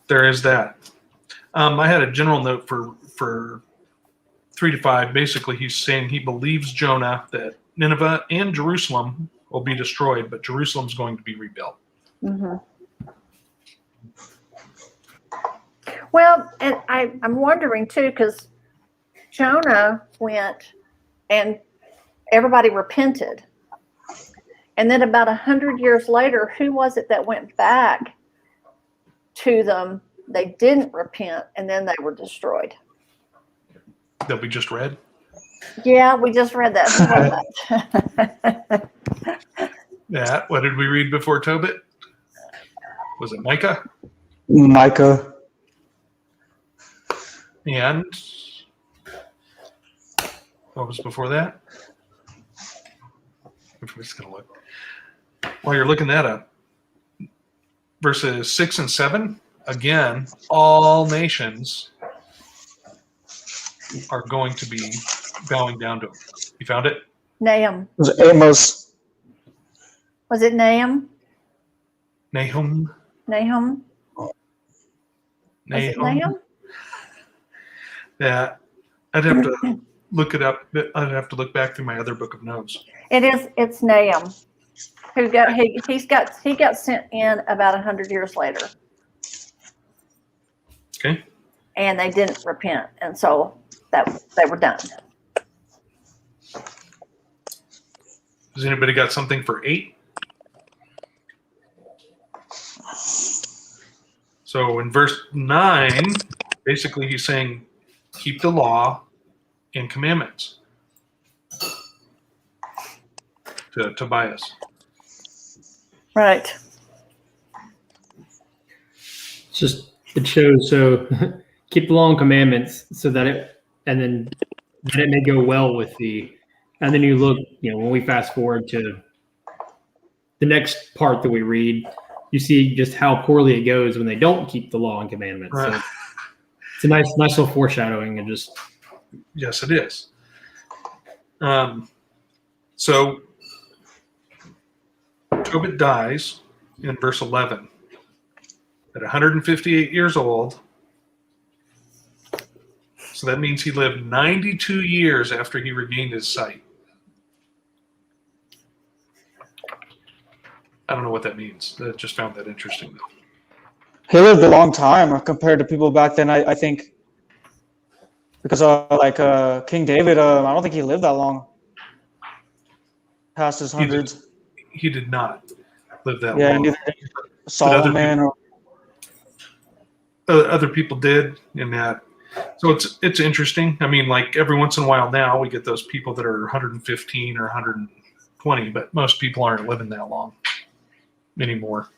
there is that. I had a general note for 3 to 5. Basically, he's saying he believes Jonah that Nineveh and Jerusalem will be destroyed, but Jerusalem's going to be rebuilt. Mm-hmm. Well, and I'm wondering too, because Jonah went and everybody repented. And then about 100 years later, who was it that went back to them? They didn't repent, and then they were destroyed. That we just read? Yeah, we just read that. Yeah. What did we read before Tobit? Was it Micah? Micah. And what was before that? I'm just going to look. While you're looking that up, verses 6 and 7, again, all nations are going to be bowing down to him. You found it? Nahum. It was Amos. Was it Nahum? Nahum? Nahum? Was it Nahum? Yeah. I'd have to look it up. I'd have to look back through my other book of notes. It's Nahum. He got sent in about 100 years later. Okay. And they didn't repent, and so they were done. Has anybody got something for 8? So in verse 9, basically he's saying, keep the law and commandments to Tobias. Right. It shows, so keep the law and commandments so that it may go well with thee. And then you look, when we fast forward to the next part that we read, you see just how poorly it goes when they don't keep the law and commandments. So it's a nice little foreshadowing and just. Yes, it is. So Tobit dies in verse 11 at 158 years old. So that means he lived 92 years after he regained his sight. I don't know what that means. I just found that interesting. He lived a long time compared to people back then, I think. Because King David, I don't think he lived that long. Past his hundreds. He did not live that long. Yeah, neither did Solomon. Other people did in that. So it's interesting. Every once in a while now we get those people that are 115 or 120, but most people aren't living that long anymore.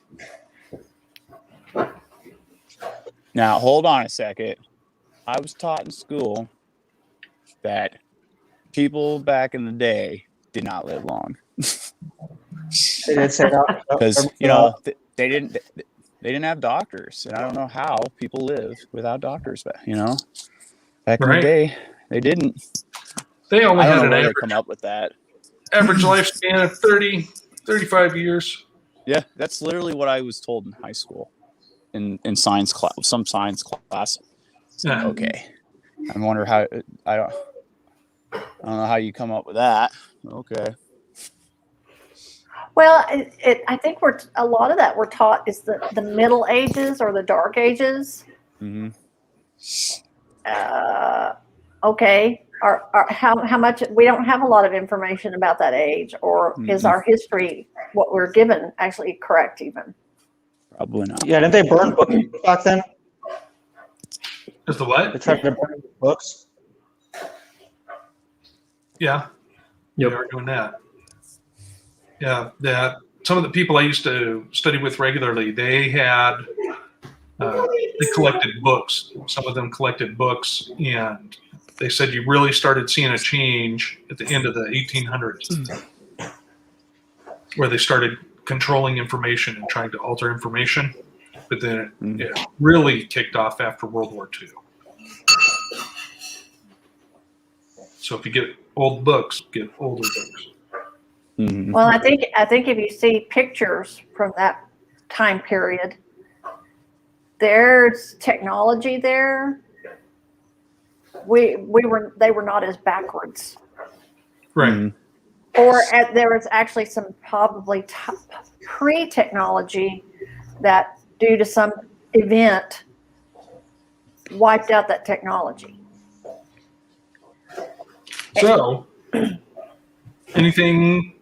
Now, hold on a second. I was taught in school that people back in the day did not live long. They did say that. Because, they didn't have doctors. And I don't know how people live without doctors, but, back in the day, they didn't. They only had an average come up with that. Average lifespan of 30, 35 years. Yeah, that's literally what I was told in high school, in science class, some science class. So, Yeah. Okay, I wonder how. I don't know how you come up with that. Okay. Well, I think a lot of that we're taught is the Middle Ages or the Dark Ages. Hmm. Okay. How much we don't have a lot of information about that age, or is our history what we're given actually correct even? Probably not. Yeah, didn't they burn books back then? Is the They what? tried to burn books. Yeah. Yep. They are doing that. Yeah, that some of the people I used to study with regularly, they collected books. Some of them collected books, and they said you really started seeing a change at the end of the 1800s, where they started controlling information and trying to alter information. But then it really kicked off after World War II. So if you get old books, get older books. Mm-hmm. Well, I think if you see pictures from that time period, there's technology there. They were not as backwards, Right. Mm-hmm. or there was actually some probably pre-technology that, due to some event, wiped out that technology. So, anything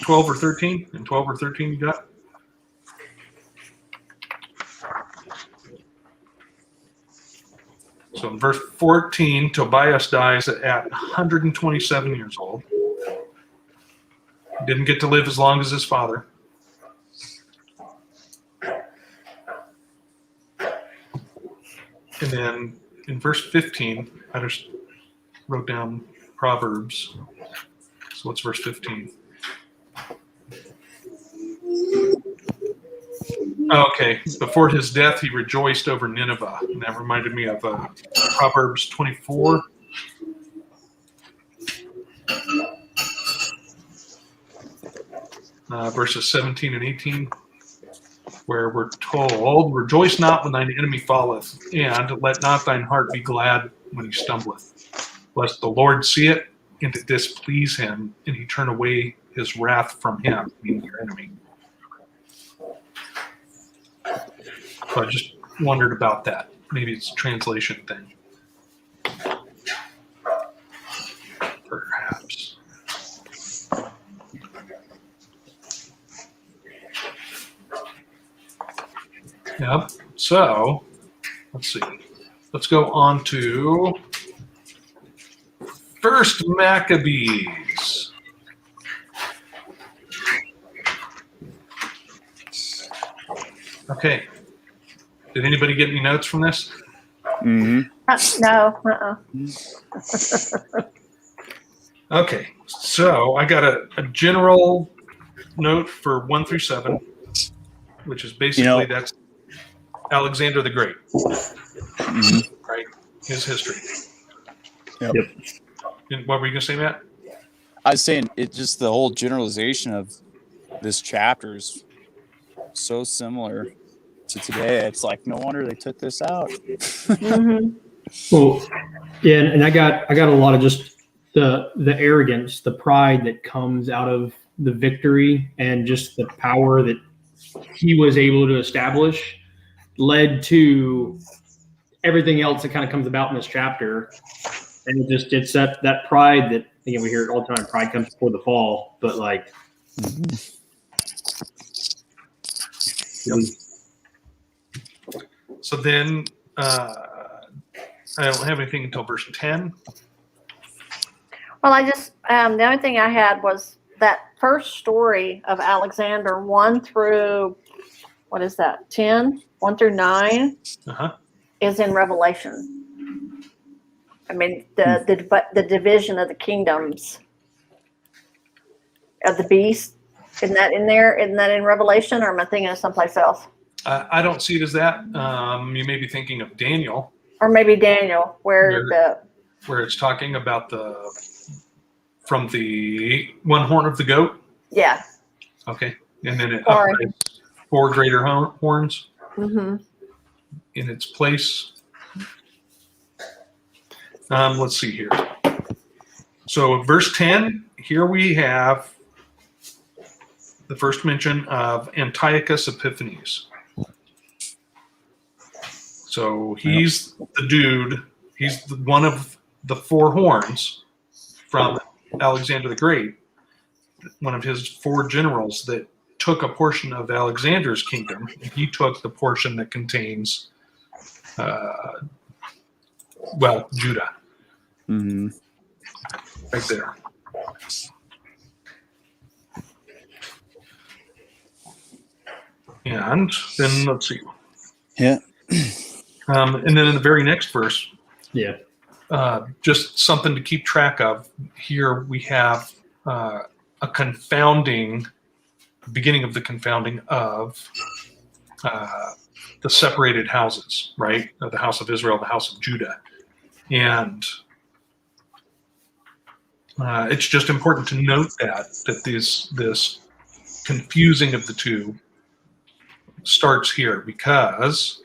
12 or 13? And 12 or 13 you got? So in verse 14, Tobias dies at 127 years old. Didn't get to live as long as his father. And then in verse 15, I just wrote down Proverbs. So what's verse 15? Okay, before his death, he rejoiced over Nineveh. And that reminded me of Proverbs 24. Verses 17 and 18, where we're told, rejoice not when thine enemy falleth, and let not thine heart be glad when he stumbleth. Lest the Lord see it, and it displease him, and he turn away his wrath from him, meaning your enemy. So I just wondered about that. Maybe it's a translation thing. Perhaps. Yep. So, let's see. Let's go on to First Maccabees. Okay. Did anybody get any notes from this? Mm-hmm. No. Okay. So I got a general note for 1 through 7, which is basically that's Alexander the Great, right? His history. Yep. And what were you going to say, Matt? I was saying it just the whole generalization of this chapter is so similar to today. It's like no wonder they took this out. Well, yeah, and I got a lot of just the arrogance, the pride that comes out of the victory, and just the power that he was able to establish led to everything else that kind of comes about in this chapter. And it's that pride that, again, we hear it all the time, pride comes before the fall, but like So then I don't have anything until verse 10. Well, I just the only thing I had was that first story of Alexander, 1 through, what is that, 10? 1 through 9 is in Revelation. I mean, the division of the kingdoms of the beast. Isn't that in there? Isn't that in Revelation, or am I thinking of someplace else? I don't see it as that. You may be thinking of Daniel. Or maybe Daniel, where it's talking about from the one horn of the goat. Yeah. Okay. And then it upraised 4 greater horns in its place. Let's see here. So verse 10, here we have the first mention of Antiochus Epiphanes. So he's the dude, he's one of the four horns from Alexander the Great, one of his four generals that took a portion of Alexander's kingdom. He took the portion that contains, Judah. Mm-hmm. Right there. And then let's see. Yeah. And then in the very next verse, Yeah. just something to keep track of. Here we have a confounding, beginning of the confounding of the separated houses, right? The house of Israel, the house of Judah. And it's just important to note that this confusing of the two starts here, because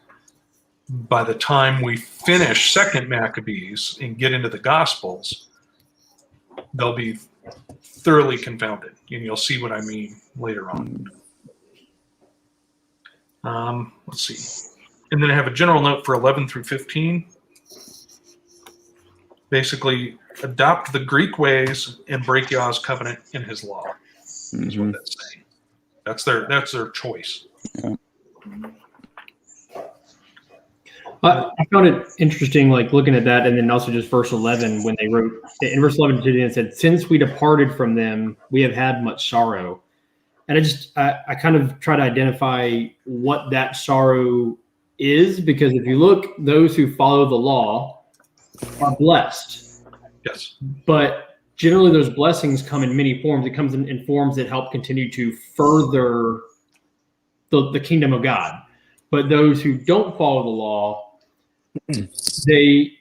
by the time we finish Second Maccabees and get into the Gospels, they'll be thoroughly confounded, and you'll see what I mean later on. Let's see. And then I have a general note for 11 through 15. Basically, adopt the Greek ways and break Yahweh's covenant in his law. Is what that's saying. That's their choice. Yeah. I found it interesting, like looking at that, and then also just verse 11 when they wrote in verse 11 it said, "Since we departed from them, we have had much sorrow." And I kind of try to identify what that sorrow is, because if you look, those who follow the law are blessed. Yes. But generally, those blessings come in many forms. It comes in forms that help continue to further the kingdom of God. But those who don't follow the law, they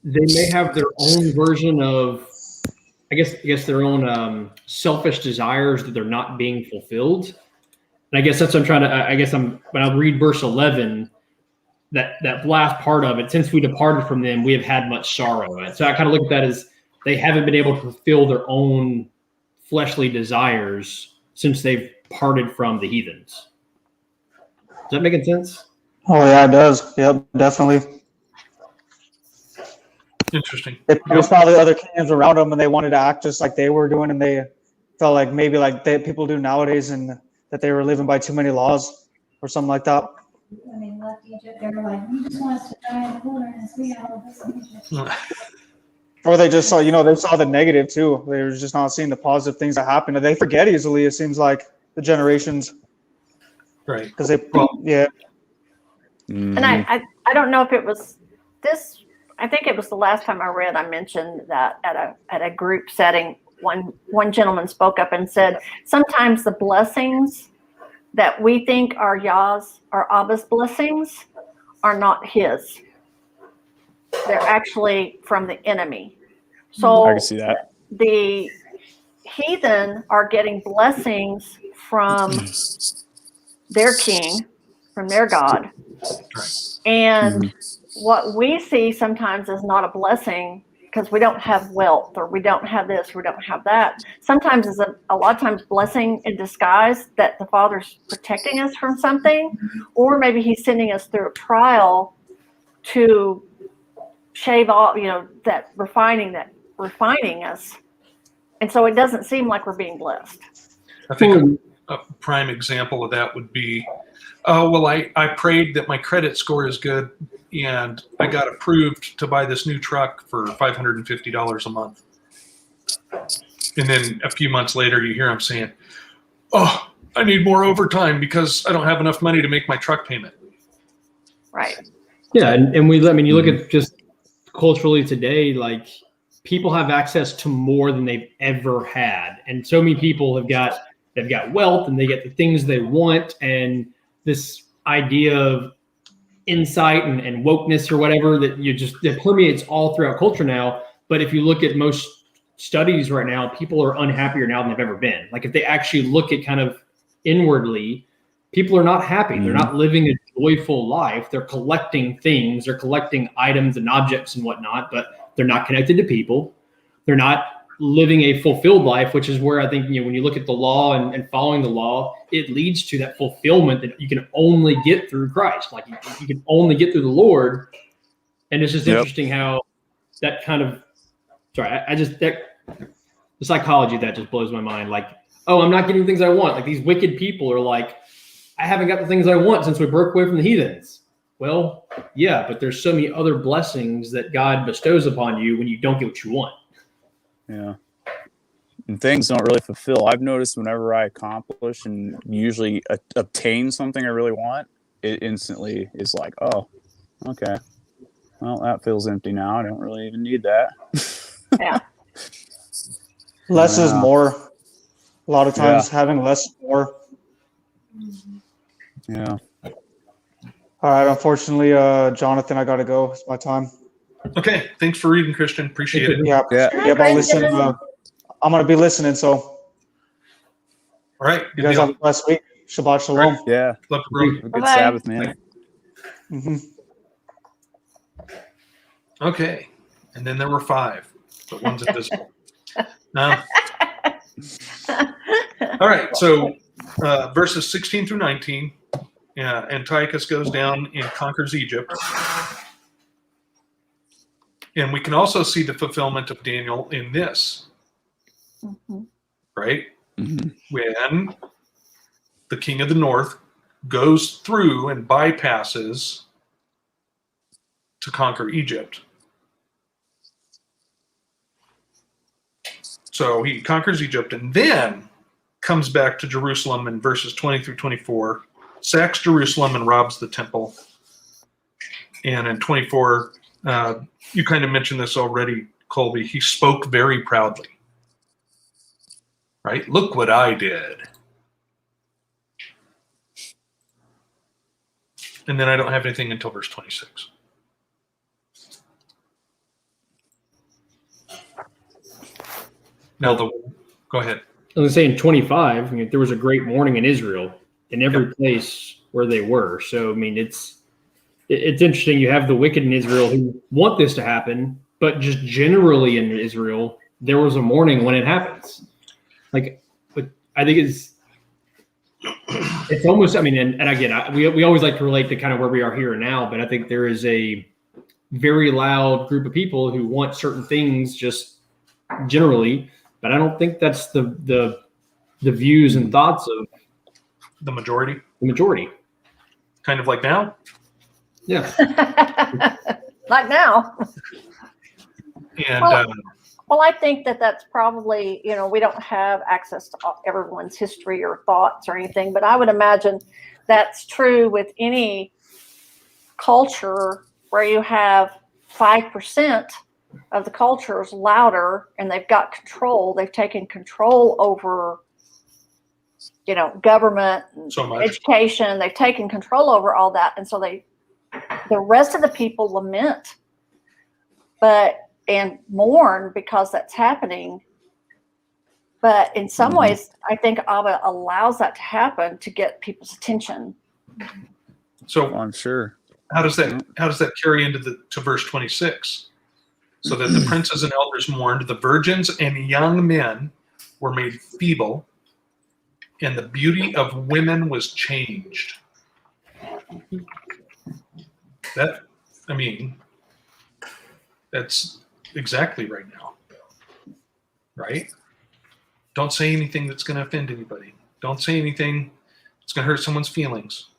may have their own version of, I guess their own selfish desires that they're not being fulfilled. And I guess that's what I'm trying to. When I read verse 11, that last part of it, since we departed from them, we have had much sorrow. And so I kind of look at that as they haven't been able to fulfill their own fleshly desires since they've parted from the heathens. Is that making sense? Oh yeah, it does. Yep, definitely. Interesting. They saw the other kingdoms around them, and they wanted to act just like they were doing, and they felt like maybe like people do nowadays, and that they were living by too many laws or something like that. When they left Egypt, they were like, "You just want us to die in the wilderness. We got all this in Egypt." Or they just saw, they saw the negative too. They were just not seeing the positive things that happen. And they forget easily, it seems like, the generations. Right. Because yeah. And I don't know if it was this. I think it was the last time I read. I mentioned that at a group setting, one gentleman spoke up and said, sometimes the blessings that we think are Yah's or Abba's blessings are not his. They're actually from the enemy. So I can see that. The heathen are getting blessings from their king, from their God. And what we see sometimes is not a blessing because we don't have wealth, or we don't have this, we don't have that. Sometimes is a lot of times blessing in disguise, that the Father's protecting us from something, or maybe he's sending us through a trial to shave off, that refining us. And so it doesn't seem like we're being blessed. I think a prime example of that would be, I prayed that my credit score is good, and I got approved to buy this new truck for $550 a month. And then a few months later, you hear him saying, "Oh, I need more overtime because I don't have enough money to make my truck payment." Right. Yeah, and you look at just culturally today, like people have access to more than they've ever had, and so many people they've got wealth and they get the things they want, and this idea of insight and wokeness or whatever that permeates all throughout culture now. But if you look at most studies right now, people are unhappier now than they've ever been. Like if they actually look at kind of inwardly, people are not happy. They're not living a joyful life. They're collecting things. They're collecting items and objects and whatnot, but they're not connected to people. They're not living a fulfilled life, which is where I think, when you look at the law and following the law, it leads to that fulfillment that you can only get through Christ. Like you can only get through the Lord. And it's just interesting how that kind of, the psychology of that just blows my mind. Like, oh, I'm not getting things I want. Like these wicked people are like, I haven't got the things I want since we broke away from the heathens. Well, yeah, but there's so many other blessings that God bestows upon you when you don't get what you want. Yeah. And things don't really fulfill. I've noticed whenever I accomplish and usually obtain something I really want, it instantly is like, oh, okay. Well, that feels empty now. I don't really even need that. Yeah. Less is more. A lot of times having less is more. Yeah. All right, unfortunately, Jonathan, I gotta go. It's my time. Okay, thanks for reading, Christian. Appreciate it. Yeah, I'll listen. I'm gonna be listening. So, All right, you guys have a blessed week. Shabbat shalom. Right. Yeah. Love you, bro. Have a good Bye-bye. Sabbath, man. hmm Okay, and then there were 5, but one's invisible. All right, so verses 16 through 19, Antiochus goes down and conquers Egypt. And we can also see the fulfillment of Daniel in this, right? Mm-hmm. When the king of the north goes through and bypasses to conquer Egypt. So he conquers Egypt and then comes back to Jerusalem in verses 20 through 24, sacks Jerusalem and robs the temple. And in 24, you kind of mentioned this already, Colby, he spoke very proudly. Right? Look what I did. And then I don't have anything until verse 26. Now, go ahead. I was saying 25, there was a great mourning in Israel in every place where they were. So, it's interesting. You have the wicked in Israel who want this to happen, but just generally in Israel, there was a mourning when it happens. But I think it's almost, and again, we always like to relate to kind of where we are here and now, but I think there is a very loud group of people who want certain things just generally, but I don't think that's the views and thoughts of The majority. Kind of like now? Yeah. Like now. And Well, I think that's probably, we don't have access to everyone's history or thoughts or anything, but I would imagine that's true with any culture where you have 5% of the culture is louder and they've got control. They've taken control over, government and education. They've taken control over all that. And so the rest of the people lament, and mourn because that's happening. But in some ways, I think Abba allows that to happen to get people's attention. So I'm sure. How does that carry into to verse 26? So that the princes and elders mourned, the virgins and young men were made feeble, and the beauty of women was changed. That's exactly right now, right? Don't say anything that's going to offend anybody. Don't say anything that's going to hurt someone's feelings.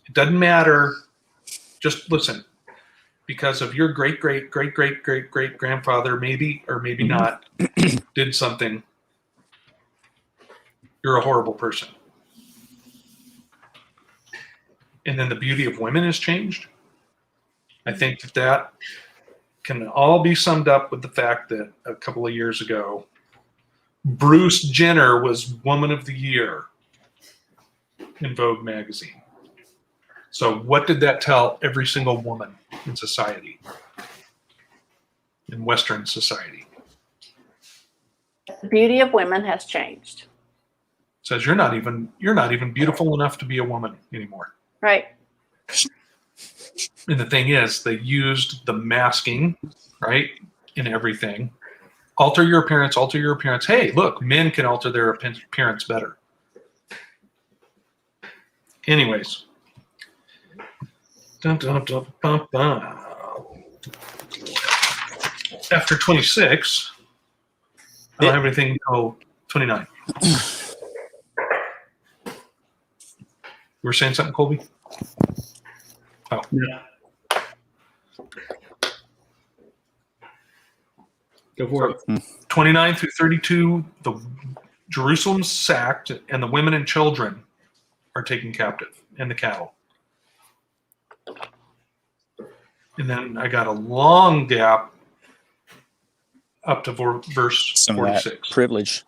It doesn't matter. Just listen. Because of your great grandfather, maybe or maybe not, did something, you're a horrible person. And then the beauty of women has changed. I think that can all be summed up with the fact that a couple of years ago, Bruce Jenner was Woman of the Year in Vogue magazine. So what did that tell every single woman in society, in Western society? The beauty of women has changed. It says you're not even beautiful enough to be a woman anymore. Right. And the thing is, they used the masking, right, in everything, Alter your appearance, alter your appearance. Hey, look, men can alter their appearance better. Anyways. Dun, dun, dun, dun, dun. After 26, I don't have anything until 29. You were saying something, Colby? Oh. Yeah. Go for it. 29 through 32, Jerusalem's sacked, and the women and children are taken captive, and the cattle. And then I got a long gap up to verse Some of 46. that privilege.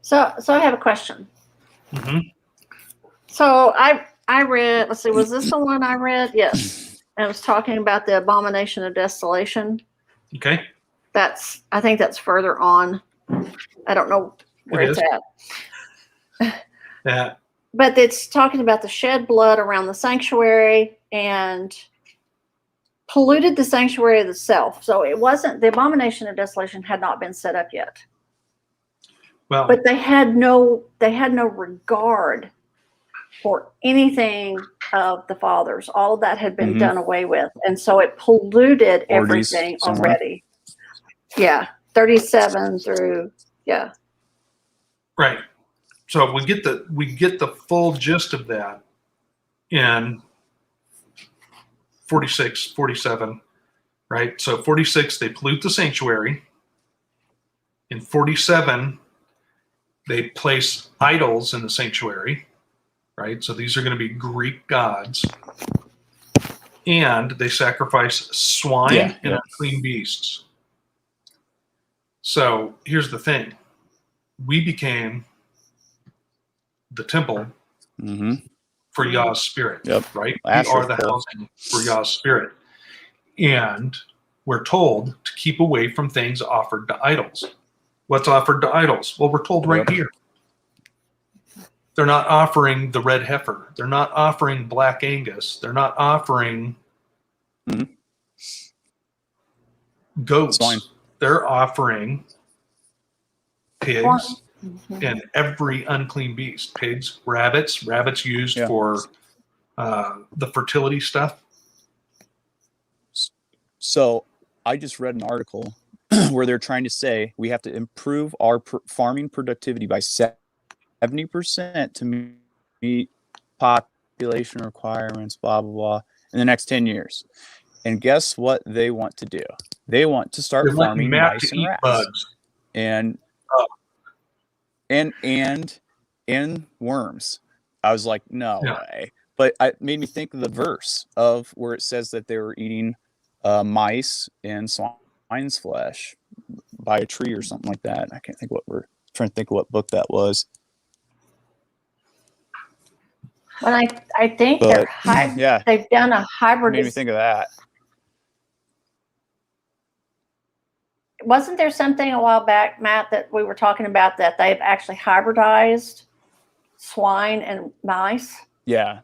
So I have a question. Mm-hmm. So I read, let's see, was this the one I read? Yes. And it was talking about the abomination of desolation. Okay. I think that's further on. I don't know where It it's is. at. But it's talking about the shed blood around the sanctuary and polluted the sanctuary itself. So it wasn't, the abomination of desolation had not been set up yet. Well, But they had no regard for anything of the fathers. All of that had been done away with. And so it polluted everything already. Yeah. 37 through, yeah. right. So we get the full gist of that in 46, 47, right? So 46, they pollute the sanctuary. In 47, they place idols in the sanctuary, right? So these are going to be Greek gods. And they sacrifice swine and unclean beasts. So here's the thing. We became the temple for Yah's spirit, right? We are the housing for Yah's spirit. And we're told to keep away from things offered to idols. What's offered to idols? Well, we're told right here. They're not offering the red heifer. They're not offering black Angus. They're not offering goats. Swine. They're offering pigs and every unclean beast. Pigs, rabbits used for the fertility stuff. So I just read an article where they're trying to say we have to improve our farming productivity by 70% to meet population requirements, blah, blah, blah, in the next 10 years. And guess what they want to do? They want to start farming mice and rats. Bugs. And worms. I was like, no way. But it made me think of the verse of where it says that they were eating mice and swine's flesh by a tree or something like that. I can't think trying to think of what book that was. But I think they've done a hybrid. Made me think of that. Wasn't there something a while back, Matt, that we were talking about that they've actually hybridized swine and mice? Yeah.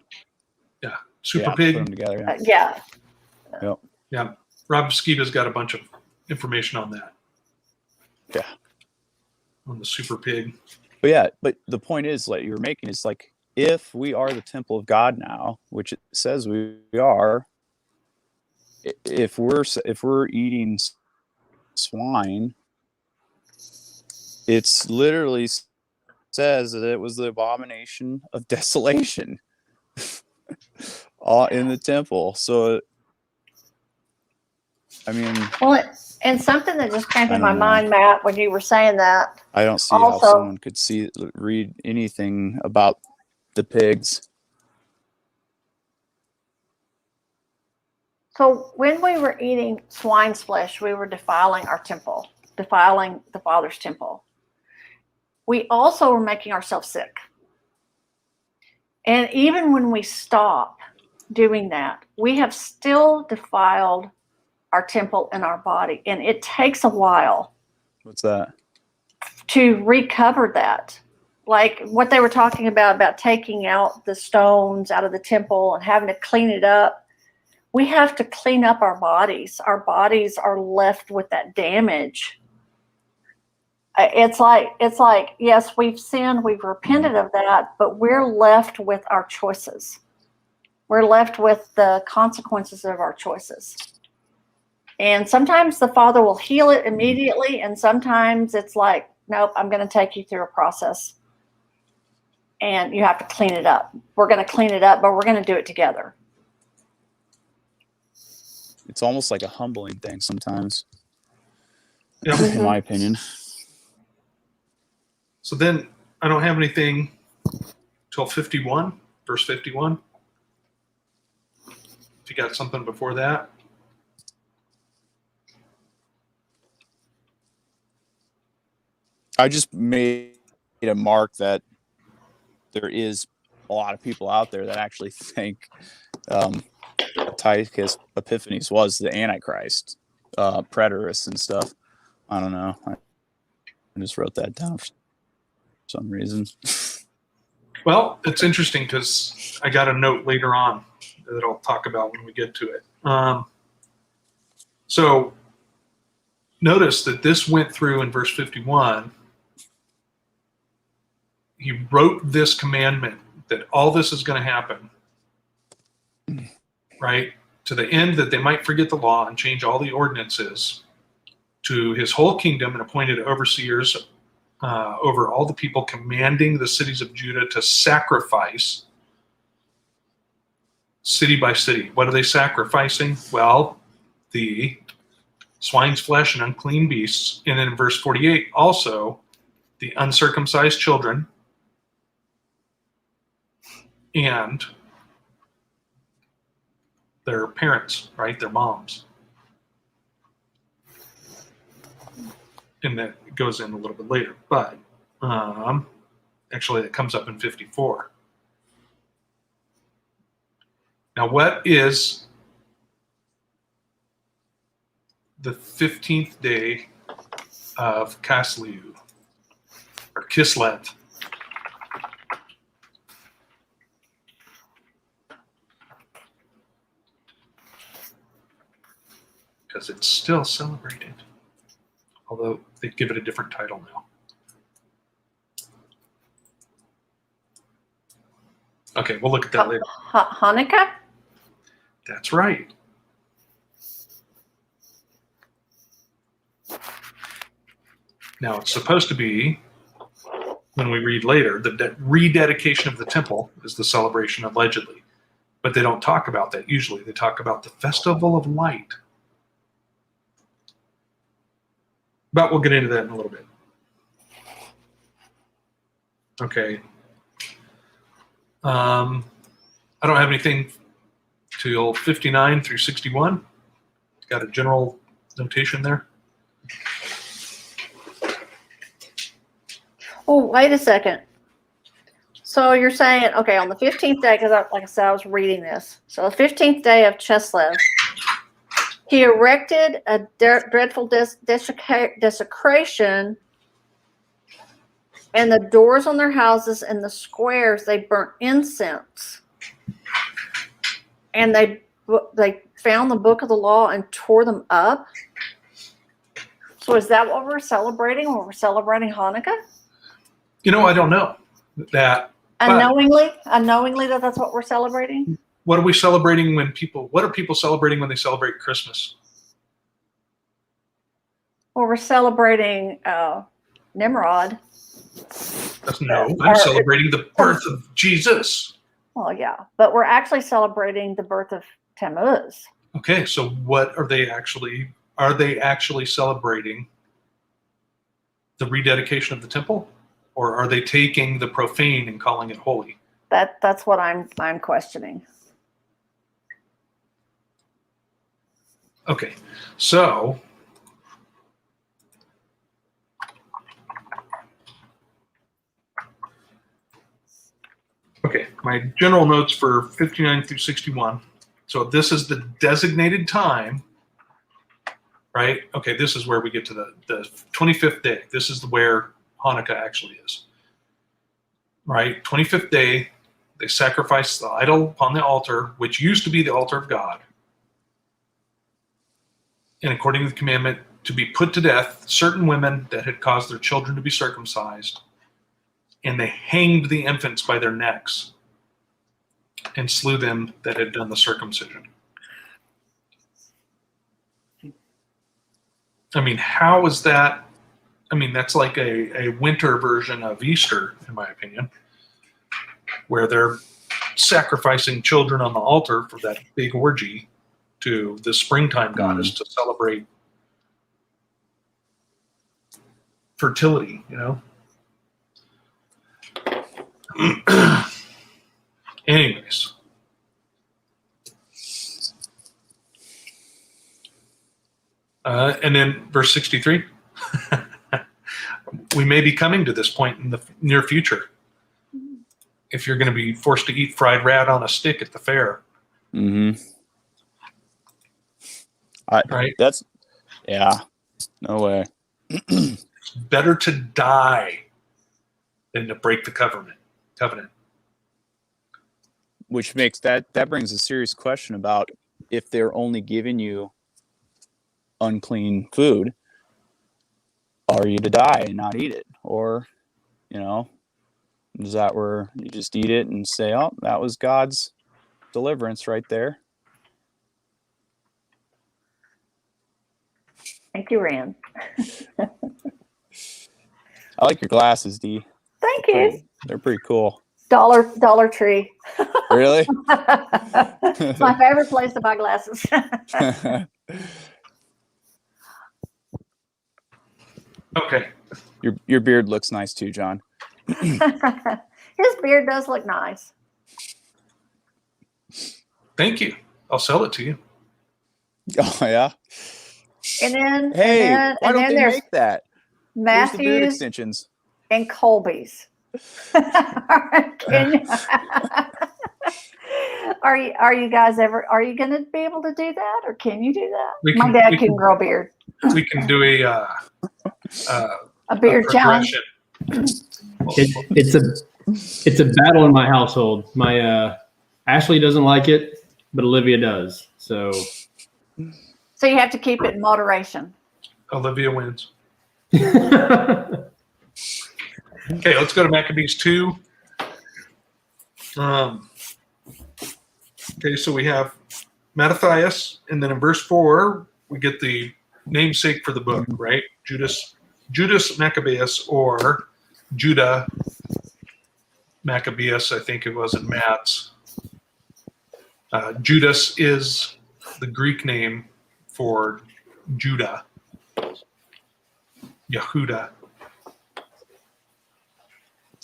Super pig. Put them together. Yeah. Rob Skiba's got a bunch of information on that. Yeah. On the super pig. But the point is, like you're making, is like, if we are the temple of God now, which it says we are, if we're eating swine, it's literally says that it was the abomination of desolation in the temple. So I mean, and something that just came to my mind, Matt, when you were saying that, I don't see how someone could read anything about the pigs. So when we were eating swine's flesh, we were defiling our temple, defiling the Father's temple. We also were making ourselves sick. And even when we stop doing that, we have still defiled our temple and our body. And it takes a while. What's that? to recover that. Like what they were talking about taking out the stones out of the temple and having to clean it up. We have to clean up our bodies. Our bodies are left with that damage. It's like, yes, we've sinned, we've repented of that, but we're left with our choices. We're left with the consequences of our choices. And sometimes the Father will heal it immediately, and sometimes it's like, nope, I'm going to take you through a process. And you have to clean it up. We're going to clean it up, but we're going to do it together. It's almost like a humbling thing sometimes, Yeah. in my opinion. So then I don't have anything till 51, verse 51. If you got something before that. I just made a mark that there is a lot of people out there that actually think Antiochus Epiphanes was the Antichrist, preterist and stuff. I don't know. I just wrote that down for some reason. Well, it's interesting because I got a note later on that I'll talk about when we get to it. So notice that this went through in verse 51. He wrote this commandment that all this is going to happen, right? To the end that they might forget the law and change all the ordinances, to his whole kingdom, and appointed overseers over all the people, commanding the cities of Judah to sacrifice city by city. What are they sacrificing? Well, the swine's flesh and unclean beasts. And then in verse 48, also the uncircumcised children and their parents, right? Their moms. And that goes in a little bit later, but actually it comes up in 54. Now, what is the 15th day of Kislev, or Kislev? Because it's still celebrated, although they give it a different title now. Okay, we'll look at that later. Hanukkah? That's right. Now, it's supposed to be, when we read later, the rededication of the temple is the celebration allegedly. But they don't talk about that usually. They talk about the Festival of Light. But we'll get into that in a little bit. Okay. I don't have anything till 59 through 61. Got a general notation there. Oh, wait a second. So you're saying, okay, on the 15th day, because like I said, I was reading this. So the 15th day of Kislev, he erected a dreadful desecration, and the doors on their houses and the squares, they burnt incense. And they found the book of the law and tore them up. So is that what we're celebrating when we're celebrating Hanukkah? You know, I don't know that. Unknowingly that's what we're celebrating? What are we celebrating what are people celebrating when they celebrate Christmas? Well, we're celebrating Nimrod. No, I'm celebrating the birth of Jesus. Well, yeah, but we're actually celebrating the birth of Tammuz. Okay, so what are they actually celebrating? The rededication of the temple? Or are they taking the profane and calling it holy? That's what I'm questioning. Okay, so my general notes for 59 through 61. So this is the designated time, right? Okay, this is where we get to the 25th day. This is where Hanukkah actually is. Right? 25th day, they sacrifice the idol upon the altar, which used to be the altar of God. And according to the commandment, to be put to death certain women that had caused their children to be circumcised. And they hanged the infants by their necks and slew them that had done the circumcision. I mean, how is that? I mean, that's like a winter version of Easter, in my opinion, where they're sacrificing children on the altar for that big orgy to the springtime goddess to celebrate fertility, you know? Anyways. And then verse 63. We may be coming to this point in the near future. If you're going to be forced to eat fried rat on a stick at the fair. Mm-hmm. Right? That's, yeah, no way. It's better to die than to break the covenant. Which makes that brings a serious question about if they're only giving you unclean food, are you to die and not eat it? Or, you know, is that where you just eat it and say, oh, that was God's deliverance right there? Thank you, Rand. I like your glasses, Dee. Thank you. They're pretty cool. Dollar Tree. Really? It's my favorite place to buy glasses. Okay. Your beard looks nice too, John. His beard does look nice. Thank you. I'll sell it to you. Oh yeah. And then, Hey, and why don't then they there's make that? Here's the beard Matthews extensions. and Colby's. Can you- are you guys ever? Are you going to be able to do that, or can you do that? My dad can grow a beard. We can do a beard challenge. It's a battle in my household. My Ashley doesn't like it, but Olivia does. So you have to keep it in moderation. Olivia wins. Okay, let's go to Maccabees 2. Okay, so we have Mattathias, and then in verse 4, we get the namesake for the book, right? Judas Maccabeus, or Judah Maccabeus, I think it was in Matt's. Judas is the Greek name for Judah, Yehuda.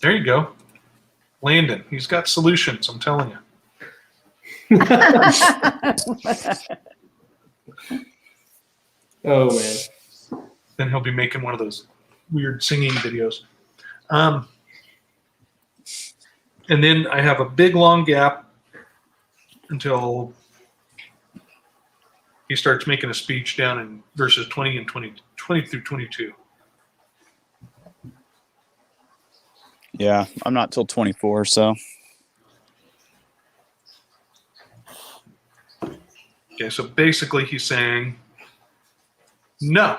There you go. Landon, he's got solutions, I'm telling you. oh man. Then he'll be making one of those weird singing videos. And then I have a big long gap until he starts making a speech down in verses 20 and 20 through 22. Yeah, I'm not till 24, so. Okay, so basically he's saying, no,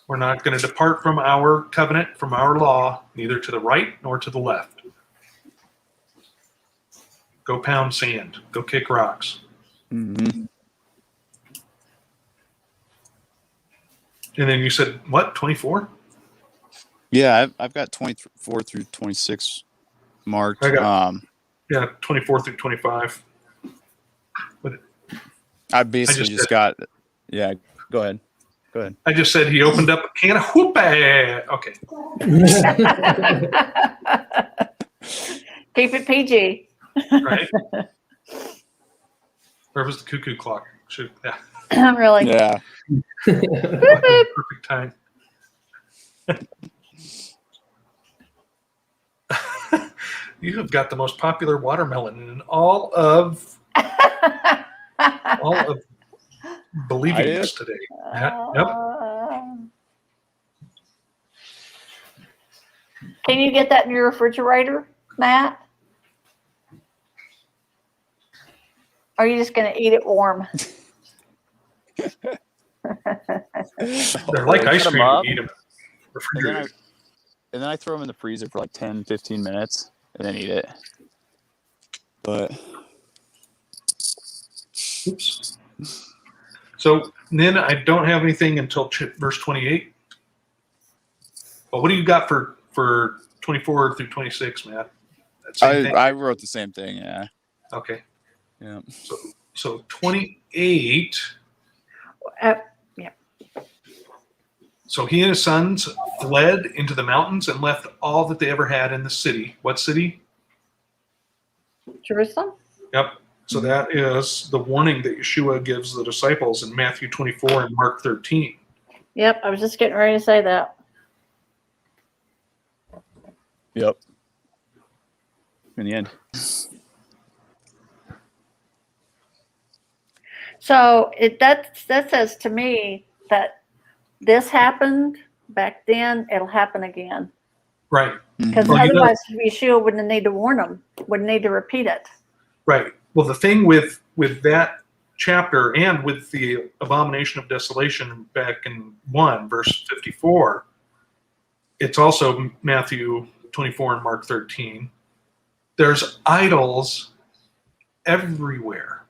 we're not going to depart from our covenant, from our law, neither to the right nor to the left. Go pound sand. Go kick rocks. Mm-hmm. And then you said, what, 24? Yeah, I've got 24 through 26 marked. I got, yeah, 24 through 25. I basically just got, yeah, go ahead. I just said he opened up a can of whoop. Okay. Keep it PG. Right? Where was the cuckoo clock? Shoot, yeah. Really? Yeah. Perfect time. You have got the most popular watermelon in all of believing this today. Yep. Can you get that in your refrigerator, Matt? Or are you just going to eat it warm? They're like ice Cut 'em cream. up, You eat them refrigerated. and then I throw them in the freezer for like 10, 15 minutes and then eat it. But Oops. So then I don't have anything until verse 28. But what do you got for 24 through 26, Matt? That same thing? I wrote the same thing. Yeah. Okay. Yeah. So 28. Yeah. So he and his sons fled into the mountains and left all that they ever had in the city. What city? Jerusalem? Yep. So that is the warning that Yeshua gives the disciples in Matthew 24 and Mark 13. Yep, I was just getting ready to say that. Yep. In the end. So that says to me that this happened back then, it'll happen again. Right. Because Well, otherwise, Yeshua wouldn't need to warn them, wouldn't need to repeat it. Right. Well, the thing with that chapter and with the abomination of desolation back in 1, verse 54, it's also Matthew 24 and Mark 13. There's idols everywhere,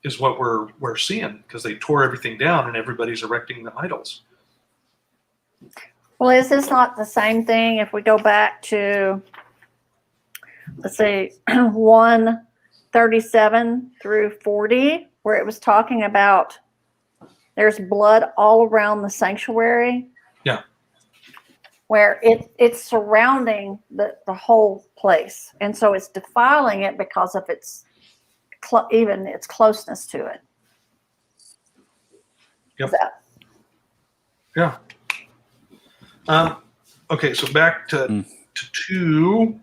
is what we're seeing, because they tore everything down and everybody's erecting the idols. Well, is this not the same thing if we go back to, let's say, 1:37 through 40, where it was talking about there's blood all around the sanctuary? Yeah. Where it's surrounding the whole place. And so it's defiling it because of its even its closeness to it. Yep. Is that, Yeah. Okay, so back to 2.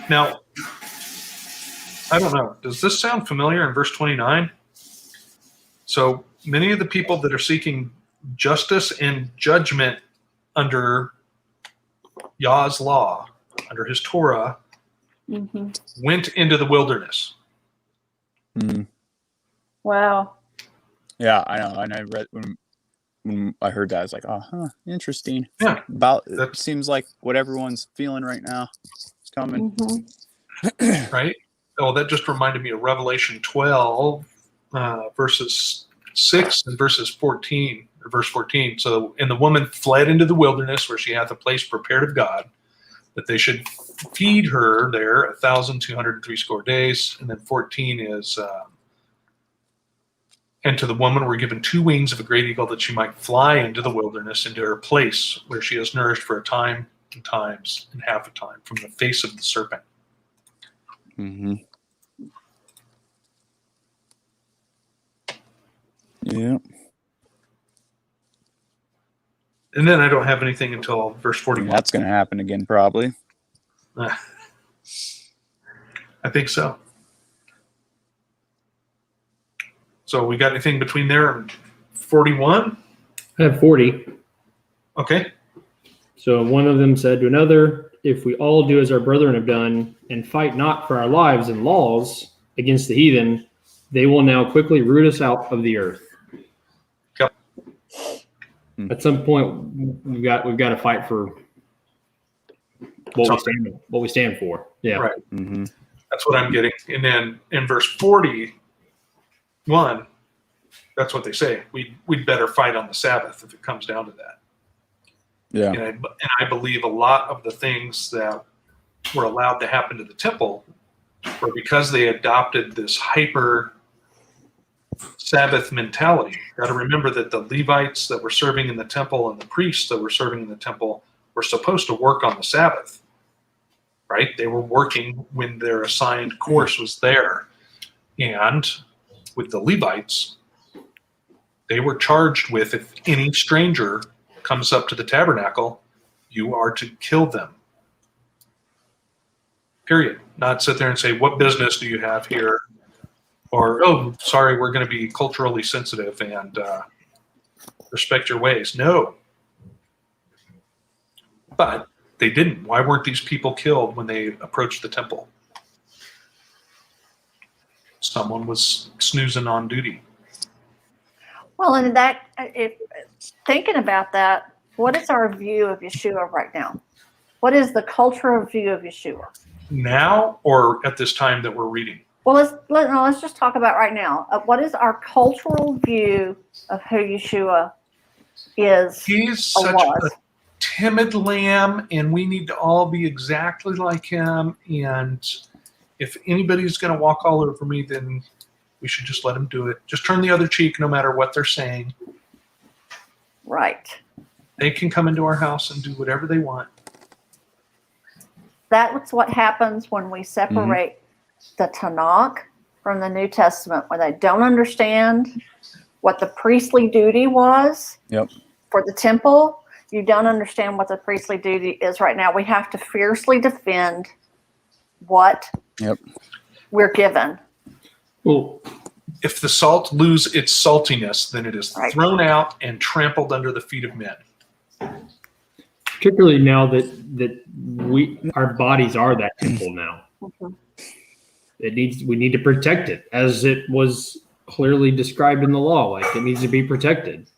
Now, I don't know. Does this sound familiar in verse 29? So many of the people that are seeking justice and judgment under Yah's law, under his Torah, went into the wilderness. Mm. wow. Yeah, I know. And I read when I heard that, I was like, oh, huh, interesting. Yeah. It seems like what everyone's feeling right now is coming. Right? Oh, that just reminded me of Revelation 12, verses 6 and verses 14, or verse 14. So, and the woman fled into the wilderness where she hath a place prepared of God, that they should feed her there 1,260 days. And then 14 is, and to the woman were given 2 wings of a great eagle, that she might fly into the wilderness, into her place where she is nourished for a time and times and half a time from the face of the serpent. Mm-hmm. Yeah. And then I don't have anything until verse 41. That's going to happen again, probably. I think so. So we got anything between there and 41? I have 40. Okay. So one of them said to another, if we all do as our brethren have done, and fight not for our lives and laws against the heathen, they will now quickly root us out of the earth. Yep. At some point, we've got to fight for what we stand for. Yeah. Right. Mm-hmm. That's what I'm getting. And then in verse 41, that's what they say. We'd better fight on the Sabbath if it comes down to that. Yeah. And I believe a lot of the things that were allowed to happen to the temple were because they adopted this hyper Sabbath mentality. Got to remember that the Levites that were serving in the temple and the priests that were serving in the temple were supposed to work on the Sabbath, right? They were working when their assigned course was there. And with the Levites, they were charged with, if any stranger comes up to the tabernacle, you are to kill them. Period. Not sit there and say, what business do you have here? Or, oh, sorry, we're going to be culturally sensitive and respect your ways. No. But they didn't. Why weren't these people killed when they approached the temple? Someone was snoozing on duty. Well, and that, if thinking about that, what is our view of Yeshua right now? What is the cultural view of Yeshua? Now or at this time that we're reading? Well, let's just talk about right now. What is our cultural view of who Yeshua is? He's or such was? a timid lamb, and we need to all be exactly like him. And if anybody's going to walk all over me, then we should just let them do it. Just turn the other cheek no matter what they're saying. Right. They can come into our house and do whatever they want. That's what happens when we separate the Tanakh from the New Testament, when they don't understand what the priestly duty was for the temple. You don't understand what the priestly duty is right now. We have to fiercely defend what we're given. Well, if the salt lose its saltiness, then it is Right. thrown out and trampled under the feet of men. Particularly now that our bodies are that temple now. Mhm. We need to protect it, as it was clearly described in the law. Like, it needs to be protected.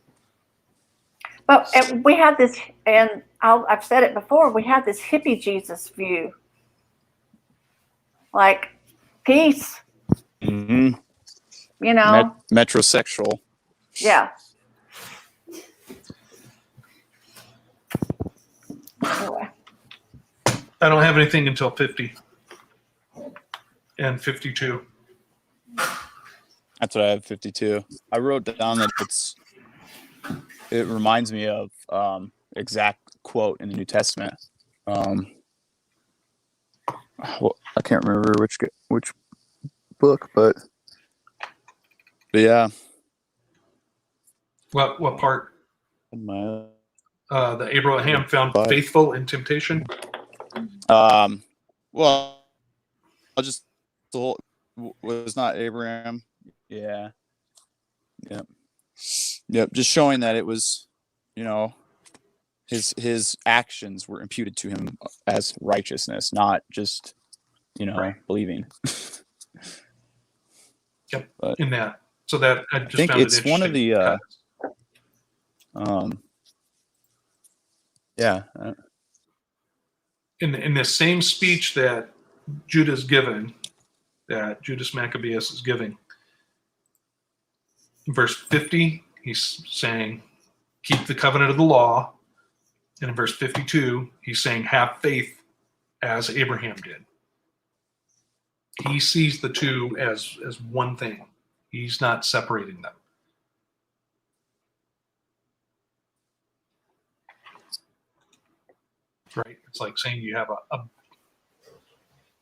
But we have this, and I've said it before, we have this hippie Jesus view. Like, peace, Mm-hmm. you know? Metrosexual. Yeah. Anyway. I don't have anything until 50 and 52. That's what I have, 52. I wrote down that it reminds me of exact quote in the New Testament. Well, I can't remember which book, but yeah. What part? The Abraham found faithful in temptation. Well, I'll just the whole was not Abraham. Yeah. Yep. Just showing that it was, his actions were imputed to him as righteousness, not just, believing. Yep. But in that, so that I just think found it's it one of interesting. In this same speech that Judah's given, that Judas Maccabeus is giving, in verse 50, he's saying, keep the covenant of the law. And in verse 52, he's saying, have faith as Abraham did. He sees the two as one thing. He's not separating them. Right? It's like saying you have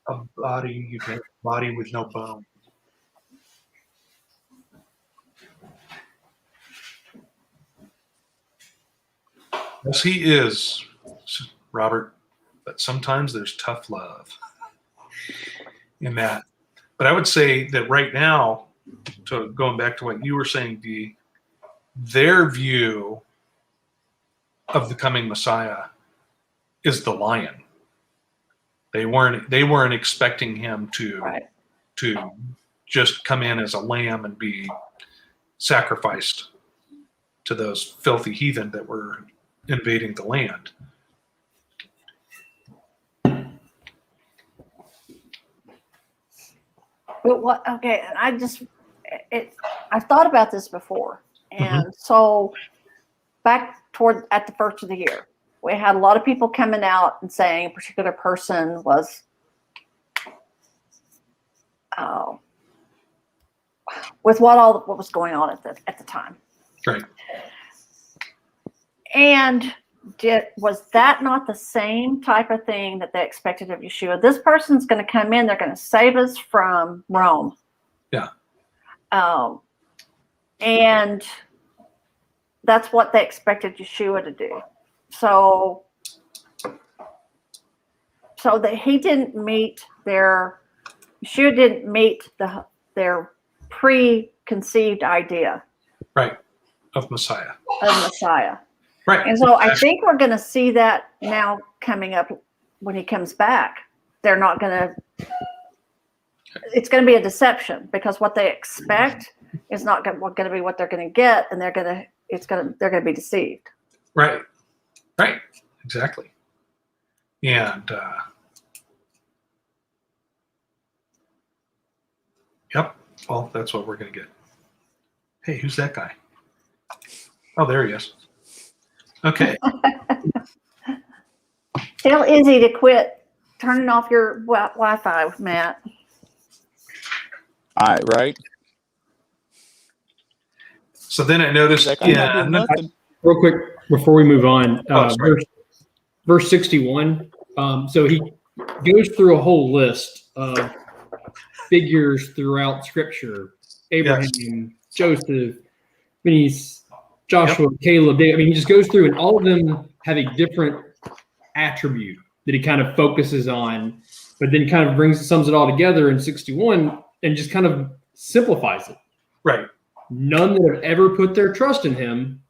a body, you can have a body with no bone. Yes, he is, Robert, but sometimes there's tough love in that. But I would say that right now, going back to what you were saying, Dee, their view of the coming Messiah is the lion. They weren't expecting him to just come in as a lamb and be sacrificed to those filthy heathen that were invading the land. But what? Okay, and I've thought about this before, and so back at the first of the year, we had a lot of people coming out and saying a particular person was, with what was going on at the time, Right. and was that not the same type of thing that they expected of Yeshua? This person's going to come in, they're going to save us from Rome. Yeah. And that's what they expected Yeshua to do. So that Yeshua didn't meet their preconceived idea. Right. of Messiah. of Messiah. Right. And so I think we're going to see that now coming up when he comes back. They're not going to, it's going to be a deception because what they expect is not going to be what they're going to get. And they're going to be deceived. Right. Right. Exactly. And, yep. Well, that's what we're going to get. Hey, who's that guy? Oh, there he is. Okay. Tell Izzy to quit turning off your Wi-Fi, Matt. All right. So then I noticed Like, I'm not doing in nothing. Real quick before we move on, sorry. verse 61. So he goes through a whole list of figures throughout Scripture: Abraham, Joseph, Joshua, Caleb, David. I mean, he just goes through, and all of them have a different attribute that he kind of focuses on, but then kind of sums it all together in 61 and just kind of simplifies it. Right. None that have ever put their trust in him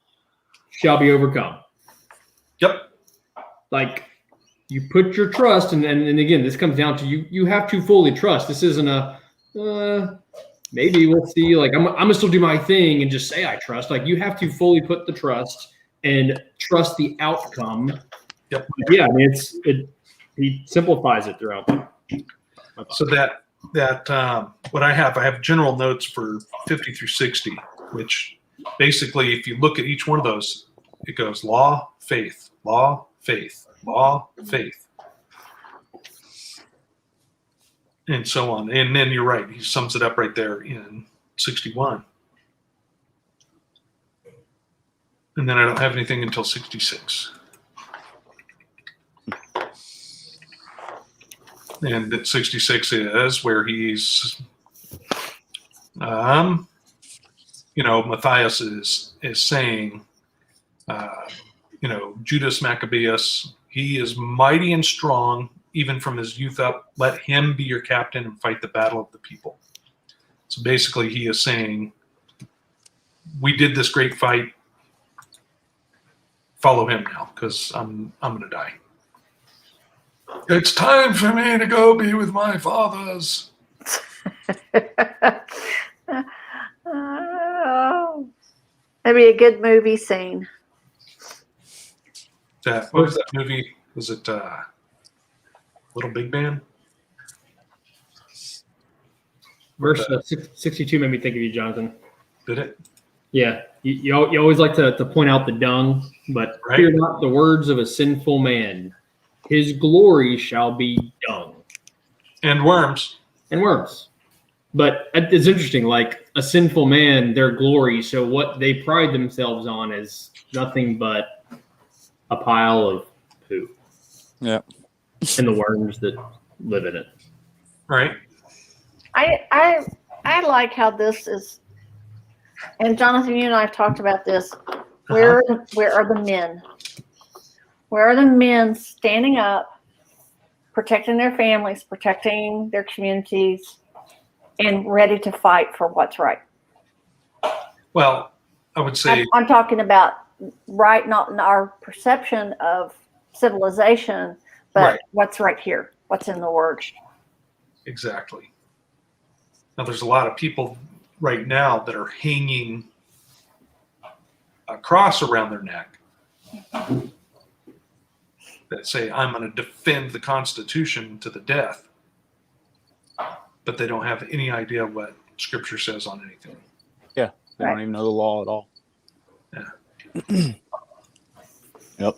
shall be overcome. Yep. Like, you put your trust, and again, this comes down to you have to fully trust. This isn't a maybe we'll see. Like, I'm gonna still do my thing and just say I trust. Like, you have to fully put the trust and trust the outcome. Yep. But yeah, I mean, he simplifies it throughout. So that what I have general notes for 50 through 60, which basically, if you look at each one of those, it goes law, faith, law, faith, law, faith, and so on. And then you're right, he sums it up right there in 61. And then I don't have anything until 66. And at 66 is where he's, Matthias is saying, Judas Maccabeus, he is mighty and strong, even from his youth up. Let him be your captain and fight the battle of the people. So basically, he is saying, we did this great fight. Follow him now, because I'm going to die. It's time for me to go be with my fathers. Oh, that'd be a good movie scene. What was that movie? Was it Little Big Man? Verse 62 made me think of you, Jonathan. Did it? Yeah, you always like to point out the dung, but Right. fear not the words of a sinful man. His glory shall be dung And worms. and worms. But it's interesting, like a sinful man, their glory. So what they pride themselves on is nothing but a pile of poo. Yeah. And the worms that live in it. Right. I like how this is, and Jonathan, you and I have talked about this. Where are the men? Where are the men standing up, protecting their families, protecting their communities, and ready to fight for what's right? Well, I would say I'm talking about right, not in our perception of civilization, but Right. what's right here, what's in the Word. exactly. Now, there's a lot of people right now that are hanging a cross around their neck that say, I'm going to defend the Constitution to the death. But they don't have any idea what Scripture says on anything. Yeah. They don't even know the law at all. Yeah. Yep.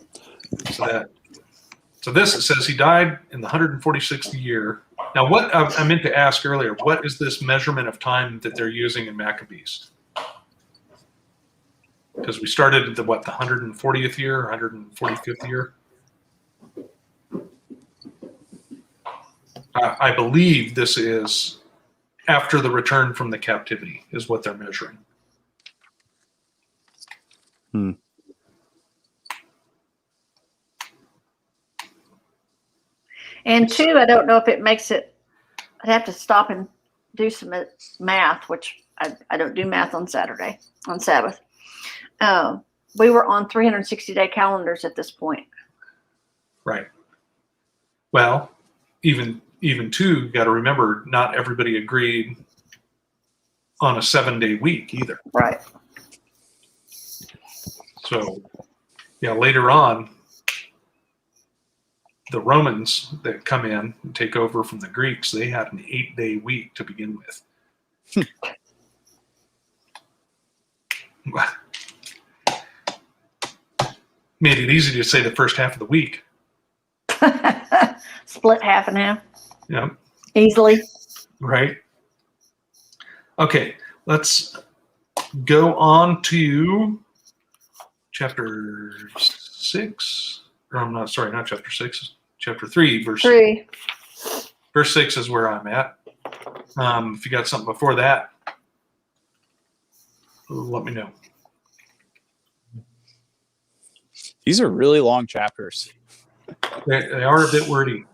So this, it says he died in the 146th year. Now, what I meant to ask earlier, what is this measurement of time that they're using in Maccabees? Because we started at the 140th year, 145th year? I believe this is after the return from the captivity is what they're measuring. And two, I don't know if it makes it, I'd have to stop and do some math, which I don't do math on Sabbath. We were on 360-day calendars at this point. Right. Well, even too, you got to remember, not everybody agreed on a 7-day week either. Right. So, yeah, later on, the Romans that come in and take over from the Greeks, they had an 8-day week to begin with. Made it easy to say the first half of the week. Split half and half. Yeah. Easily. Right. Okay, let's go on to chapter 6. Or I'm not sorry, not chapter 6. Chapter 3, verse 6 is where I'm at. If you got something before that, let me know. These are really long chapters. They are a bit wordy.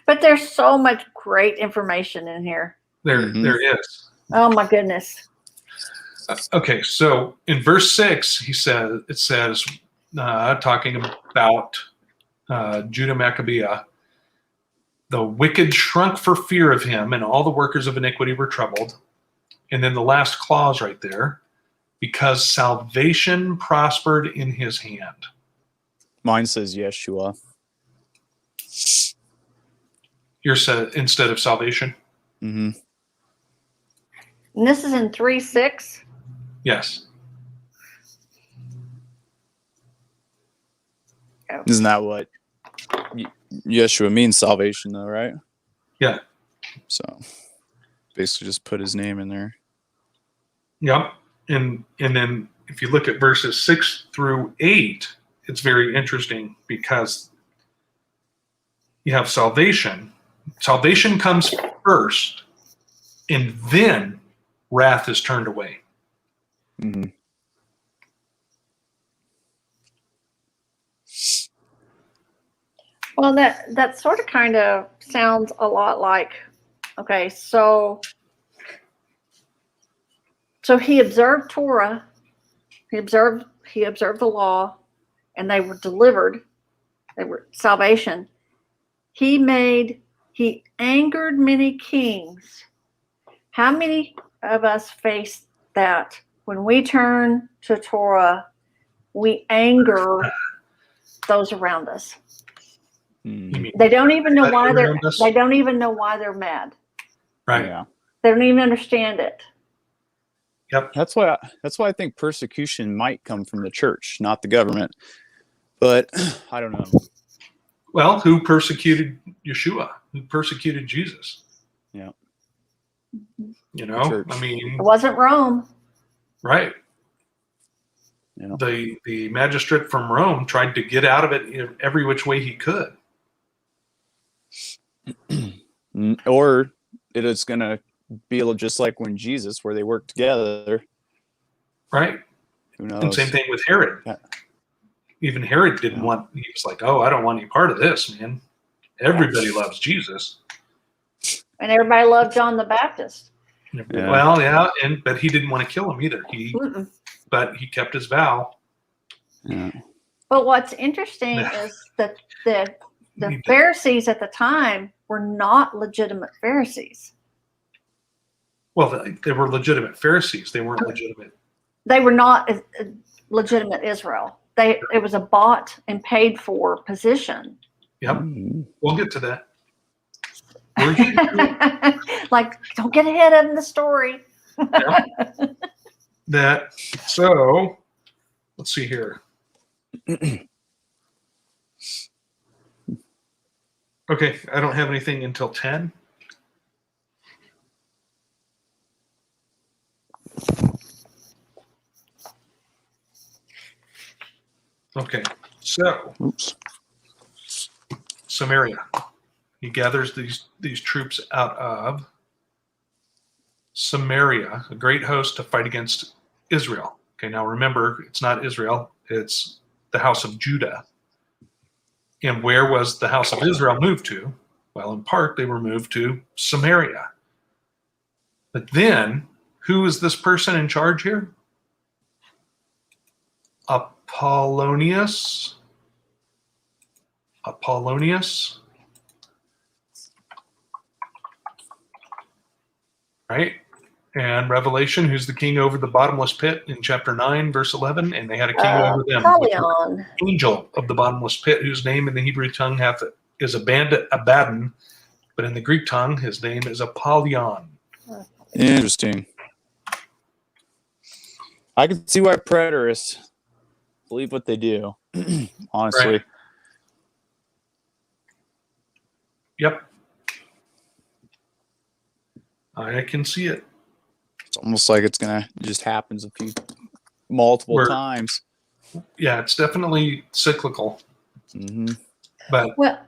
But there's so much great information in here. There is. Oh my goodness. Okay, so in verse 6, it says, talking about Judah Maccabea, the wicked shrunk for fear of him, and all the workers of iniquity were troubled. And then the last clause right there, because salvation prospered in his hand. Mine says Yeshua. Yours said instead of salvation? Mm-hmm. And this is in 3:6. Yes. Isn't that what Yeshua means, salvation, though, right? Yeah. So basically just put his name in there. Yep. And then if you look at verses 6 through 8, it's very interesting because you have salvation. Salvation comes first, and then wrath is turned away. Mm-hmm. Well, that sort of kind of sounds a lot like, okay, so he observed Torah, he observed the law, and they were delivered. They were salvation. He angered many kings. How many of us face that when we turn to Torah, we anger those around us? Mm-hmm. They don't even know why around us? they don't even know why they're mad. Right. Yeah. They don't even understand it. Yep. That's why I think persecution might come from the church, not the government. But I don't know. Well, who persecuted Yeshua? Who persecuted Jesus? Yeah. You know, Church. I mean, It wasn't Rome. right. Yeah. The magistrate from Rome tried to get out of it in every which way he could. Or it is going to be just like when Jesus, where they worked together. Right. Who knows? And same thing with Herod. Yeah. Even Herod didn't want, he was like, oh, I don't want any part of this, man. Everybody loves Jesus. And everybody loved John the Baptist. Yeah. Well, yeah, but he didn't want to kill him either. Mm-mm. But he kept his vow. Yeah. But what's interesting is that the Pharisees at the time were not legitimate Pharisees. Well, they were legitimate Pharisees. They weren't legitimate. They were not a legitimate Israel. It was a bought and paid for position. Yep. Mm-hmm. We'll get to that. We're getting to it. Like, don't get ahead of the story. That. So, let's see here. Okay, I don't have anything until 10. Okay, so Oops. Samaria. He gathers these troops out of Samaria, a great host to fight against Israel. Okay, now remember, it's not Israel, it's the house of Judah. And where was the house of Israel moved to? Well, in part, they were moved to Samaria. But then Who is this person in charge here? Apollonius. Right? And Revelation, who's the king over the bottomless pit in chapter 9, verse 11. And they had a king over them. Apollyon. Angel of the bottomless pit, whose name in the Hebrew tongue is Abaddon, but in the Greek tongue, his name is Apollyon. Interesting. I can see why preterists believe what they do. Honestly. Right. Yep. I can see it. It's almost like it's gonna just happens multiple times. Yeah, it's definitely cyclical. Mm-hmm. But Well,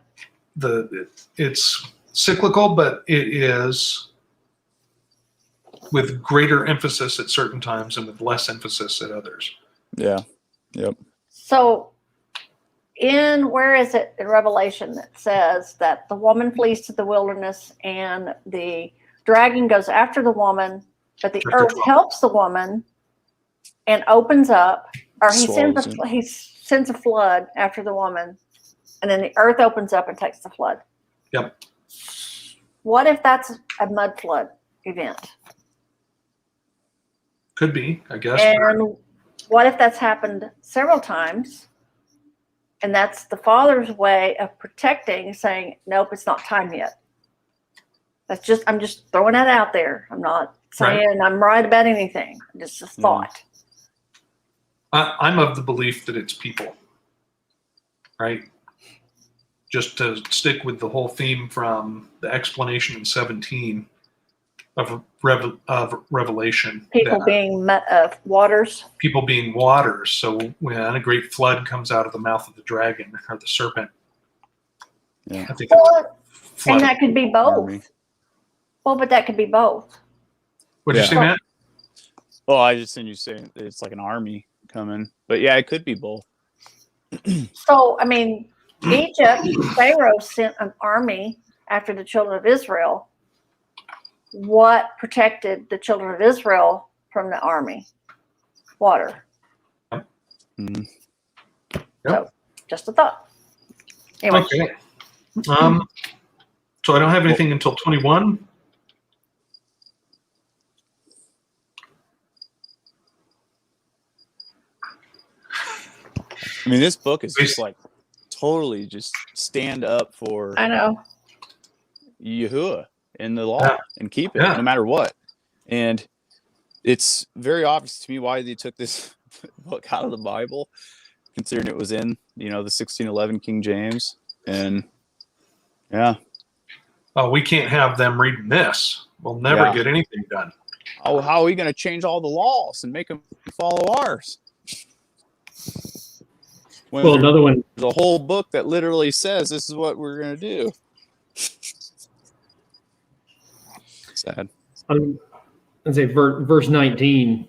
it's cyclical, but it is with greater emphasis at certain times and with less emphasis at others. Yeah. Yep. so where is it in Revelation that says that the woman flees to the wilderness and the dragon goes after the woman, but the earth helps the woman and opens up, or he sends a flood after the woman, and then the earth opens up and takes the flood. Yep. What if that's a mud flood event? Could be, I guess. And what if that's happened several times? And that's the Father's way of protecting, saying, nope, it's not time yet. I'm just throwing that out there. I'm not saying I'm right about anything. It's just a thought. I'm of the belief that it's people, right? Just to stick with the whole theme from the explanation in 17 of Revelation. People being waters. People being waters. So when a great flood comes out of the mouth of the dragon or the serpent, Yeah. I think it's flood. And that could be both. Army. Well, but that could be both. What did you say, Matt? Well, I just seen you saying it's like an army coming, but yeah, it could be both. So, I mean, Egypt, Pharaoh sent an army after the children of Israel. What protected the children of Israel from the army? Water. Mm-hmm. So, just a thought. Anyway. Okay. So I don't have anything until 21. I mean, this book is just like totally just stand up for I know. Yahuwah and the law and keep it no matter what. And it's very obvious to me why they took this book out of the Bible, considering it was in, the 1611 King James. And yeah. Oh, we can't have them reading this. We'll never get anything done. Oh, how are we going to change all the laws and make them follow ours? Well, another one. There's a whole book that literally says this is what we're going to do. Sad. I'd say verse 19.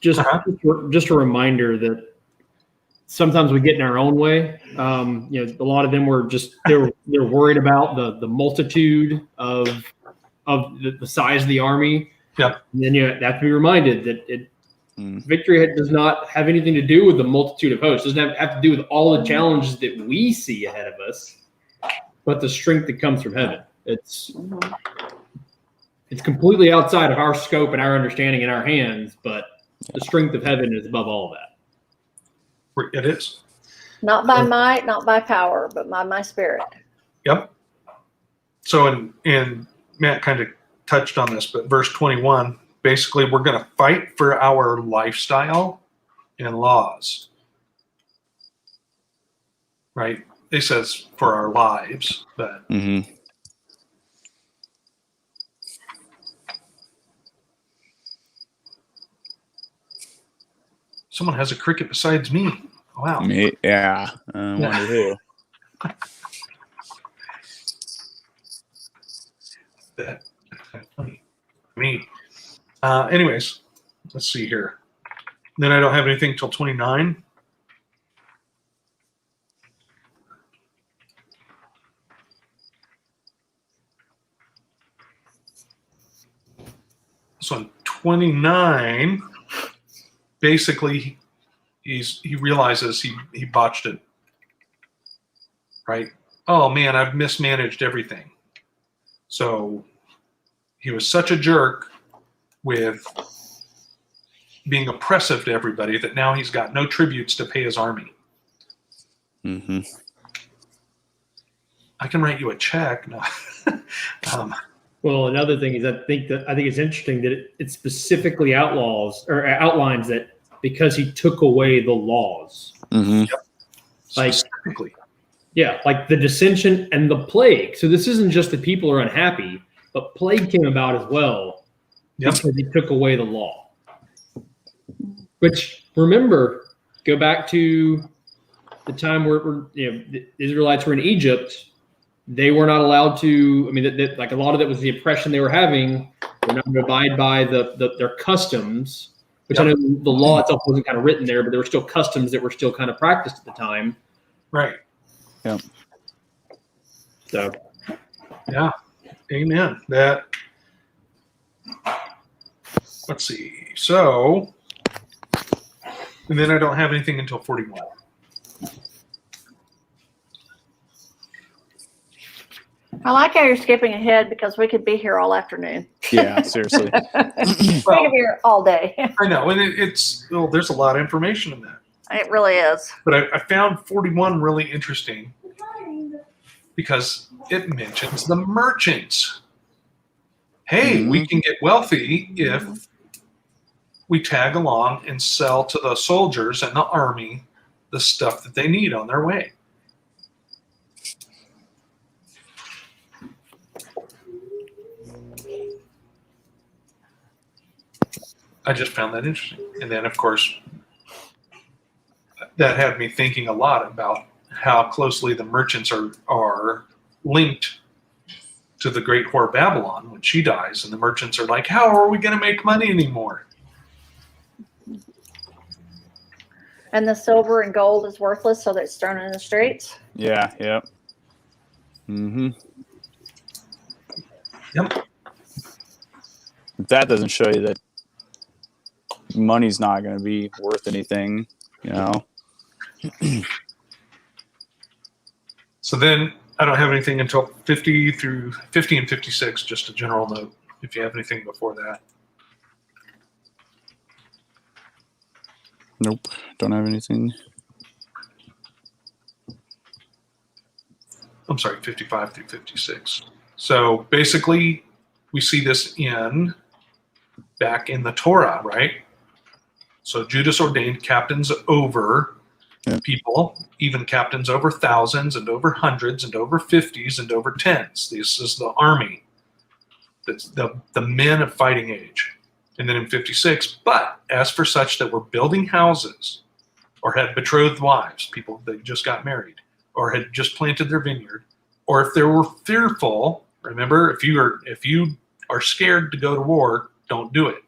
Just a reminder that sometimes we get in our own way. A lot of them were just they're worried about the multitude of the size of the army. Yep. And then you have to be reminded that victory does not have anything to do with the multitude of hosts. It doesn't have to do with all the challenges that we see ahead of us, but the strength that comes from heaven. It's completely outside of our scope and our understanding in our hands, but the strength of heaven is above all of that. It is. Not by might, not by power, but by my spirit. Yep. So, and Matt kind of touched on this, but verse 21, basically, we're going to fight for our lifestyle and laws. Right? It says for our lives, but. Mm-hmm. Someone has a cricket besides me. Wow. Me? Yeah. I wonder who. That's funny. Me. Anyways, let's see here. Then I don't have anything till 29. So in 29, basically, he realizes he botched it. Right? Oh man, I've mismanaged everything. So he was such a jerk with being oppressive to everybody that now he's got no tributes to pay his army. Mm-hmm. I can write you a check. No. Well, another thing is I think it's interesting that it specifically outlines that because he took away the laws. Mm-hmm. Like, specifically. Yeah, like the dissension and the plague. So this isn't just that people are unhappy, but plague came about as well because he took away the law. Which, remember, go back to the time where the Israelites were in Egypt. They were not allowed to. I mean, like a lot of that was the oppression they were having. They're not going to abide by their customs, which I know the law itself wasn't kind of written there, but there were still customs that were still kind of practiced at the time. Right. Yeah. So. Yeah. Amen. That. Let's see. So, and then I don't have anything until 41. I like how you're skipping ahead because we could be here all afternoon. Yeah, seriously. We could be here all day. I know, and there's a lot of information in that. It really is. But I found 41 really interesting because it mentions the merchants. Hey, we can get wealthy if we tag along and sell to the soldiers and the army the stuff that they need on their way. I just found that interesting. And then, of course, that had me thinking a lot about how closely the merchants are linked to the great whore Babylon when she dies. And the merchants are like, how are we going to make money anymore? And the silver and gold is worthless, so that it's thrown in the streets. Yeah, yep. Mm-hmm. Yep. That doesn't show you that money's not going to be worth anything, you know? So then I don't have anything until 50 through 50 and 56, just a general note, if you have anything before that. Nope, don't have anything. I'm sorry, 55 through 56. So basically, we see this back in the Torah, right? So Judas ordained captains over people, even captains over thousands and over hundreds and over 50s and over 10s. This is the army. That's the men of fighting age. And then in 56, but as for such that were building houses or had betrothed wives, people that just got married, or had just planted their vineyard, or if they were fearful, remember, if you are scared to go to war, don't do it.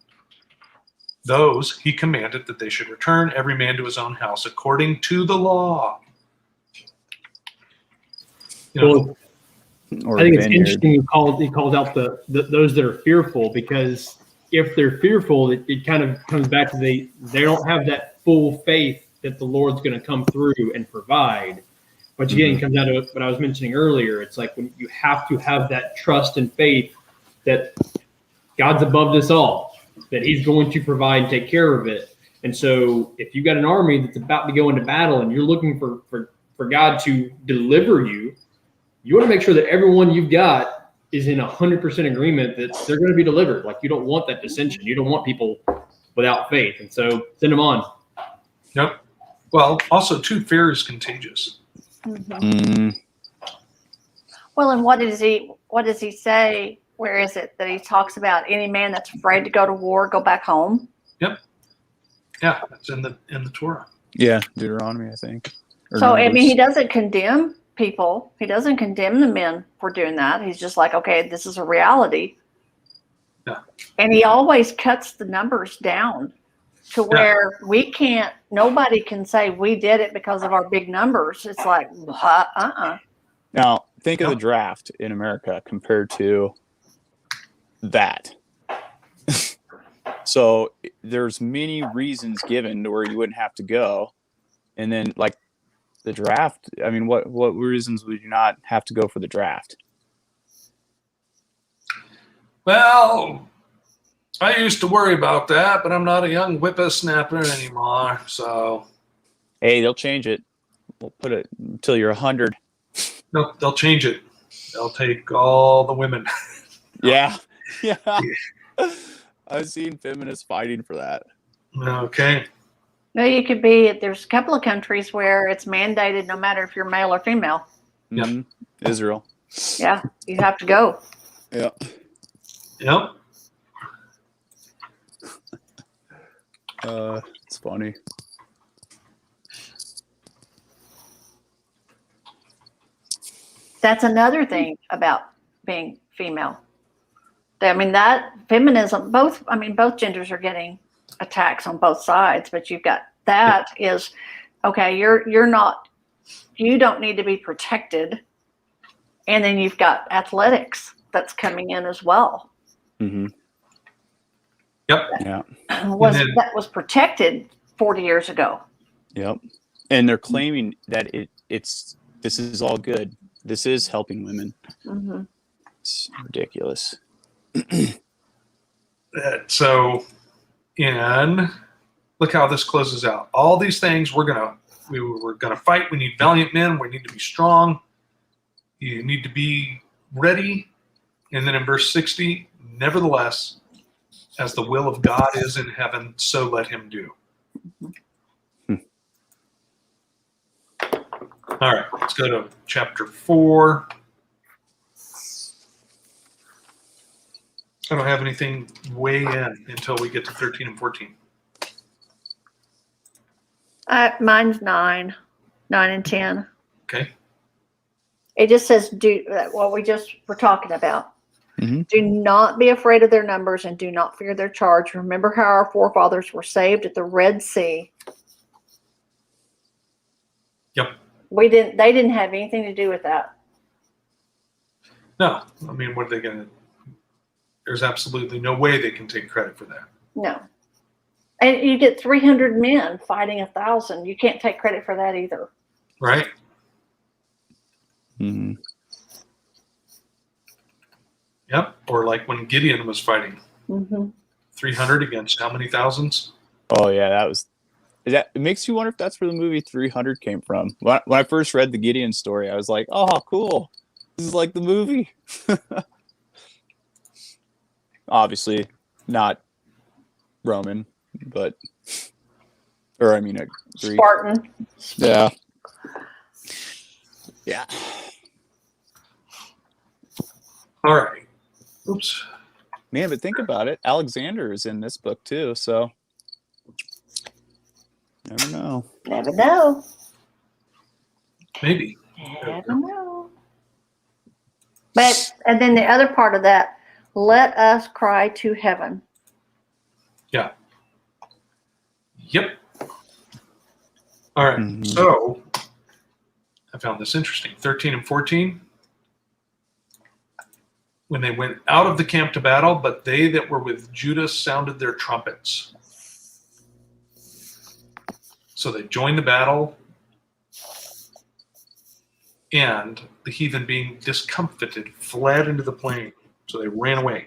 Those he commanded that they should return every man to his own house according to the law. Well, Or I think it's vineyard. interesting he calls out the those that are fearful, because if they're fearful, it kind of comes back to they don't have that full faith that the Lord's going to come through and provide. Which again comes down to what I was mentioning earlier. It's like when you have to have that trust and faith that God's above this all, that he's going to provide and take care of it. And so if you've got an army that's about to go into battle and you're looking for God to deliver you, you want to make sure that everyone you've got is in 100% agreement that they're going to be delivered. Like, you don't want that dissension. You don't want people without faith. And so send them on. Yep. Well, also too, fear is contagious. Well, and what does he say? Where is it that he talks about any man that's afraid to go to war, go back home? Yep. Yeah, that's in the Torah. Yeah, Deuteronomy, I think. Or So, I Numbers. mean, he doesn't condemn people. He doesn't condemn the men for doing that. He's just like, okay, this is a reality. Yeah. And he always cuts the numbers down to where nobody can say we did it because of our big numbers. It's like, Now, think of the draft in America compared to that. So there's many reasons given to where you wouldn't have to go. And then like the draft, I mean, what reasons would you not have to go for the draft? Well, I used to worry about that, but I'm not a young whippersnapper anymore. So, Hey, they'll change it. We'll put it until you're 100. no, they'll change it. They'll take all the women. Yeah. Yeah. I've seen feminists fighting for that. Okay. No, you could be. There's a couple of countries where it's mandated, no matter if you're male or female. Yep. Mhm. Israel. Yeah, you have to go. Yeah. Yep. It's funny. That's another thing about being female. I mean, that feminism, both genders are getting attacks on both sides, but you've got that is, okay, you don't need to be protected. And then you've got athletics that's coming in as well. Mm-hmm. Yep. Yeah. That was protected 40 years ago. Yep. And they're claiming that this is all good. This is helping women. Mm-hmm. It's ridiculous. So, and look how this closes out. All these things we're gonna fight. We need valiant men. We need to be strong. You need to be ready. And then in verse 60, nevertheless, as the will of God is in heaven, so let him do. All right, let's go to chapter 4. I don't have anything way in until we get to 13 and 14. Mine's 9 and 10. Okay. It just says, do what we just were talking about. Mm-hmm. Do not be afraid of their numbers and do not fear their charge. Remember how our forefathers were saved at the Red Sea. Yep. They didn't have anything to do with that. No, I mean, what are they going to? There's absolutely no way they can take credit for that. No. And you get 300 men fighting 1,000. You can't take credit for that either. Right? Mm-hmm. Yep. Or like when Gideon was fighting, 300 against how many thousands? Oh yeah, it makes you wonder if that's where the movie 300 came from. When I first read the Gideon story, I was like, oh, cool. This is like the movie. Obviously not Roman, but, or I mean, a Greek. Spartan. Yeah. Yeah. All right. Oops. Man, but think about it. Alexander is in this book too, so never know. Never know. Maybe. Never know. But, and then the other part of that, let us cry to heaven. Yeah. Yep. All right. Mhm. So I found this interesting. 13 and 14. When they went out of the camp to battle, but they that were with Judah sounded their trumpets. So they joined the battle, and the heathen, being discomfited, fled into the plain. So they ran away.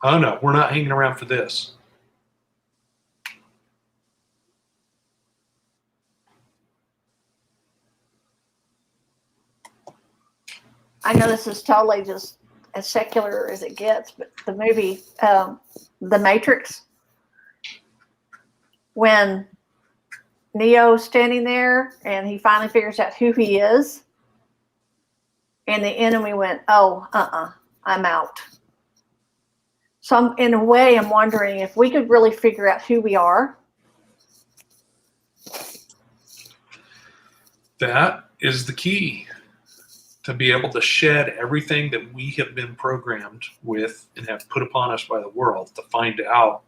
Oh no, we're not hanging around for this. I know this is totally just as secular as it gets, but the movie, The Matrix, when Neo's standing there and he finally figures out who he is, and the enemy went, oh, I'm out. So in a way, I'm wondering if we could really figure out who we are. That is the key, to be able to shed everything that we have been programmed with and have put upon us by the world, to find out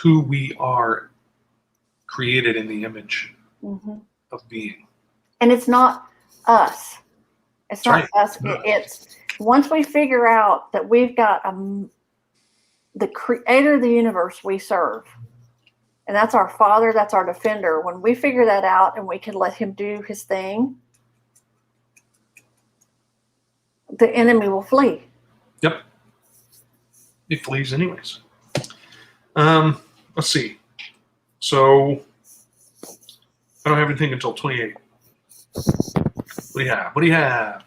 who we are, created in the image of being. And it's not us. It's not Right. us. It's once we figure out that we've got the creator of the universe we serve. And that's our Father, that's our defender. When we figure that out and we can let him do his thing, the enemy will flee. Yep. It flees anyways. Let's see. So I don't have anything until 28. What do you have? What do you have?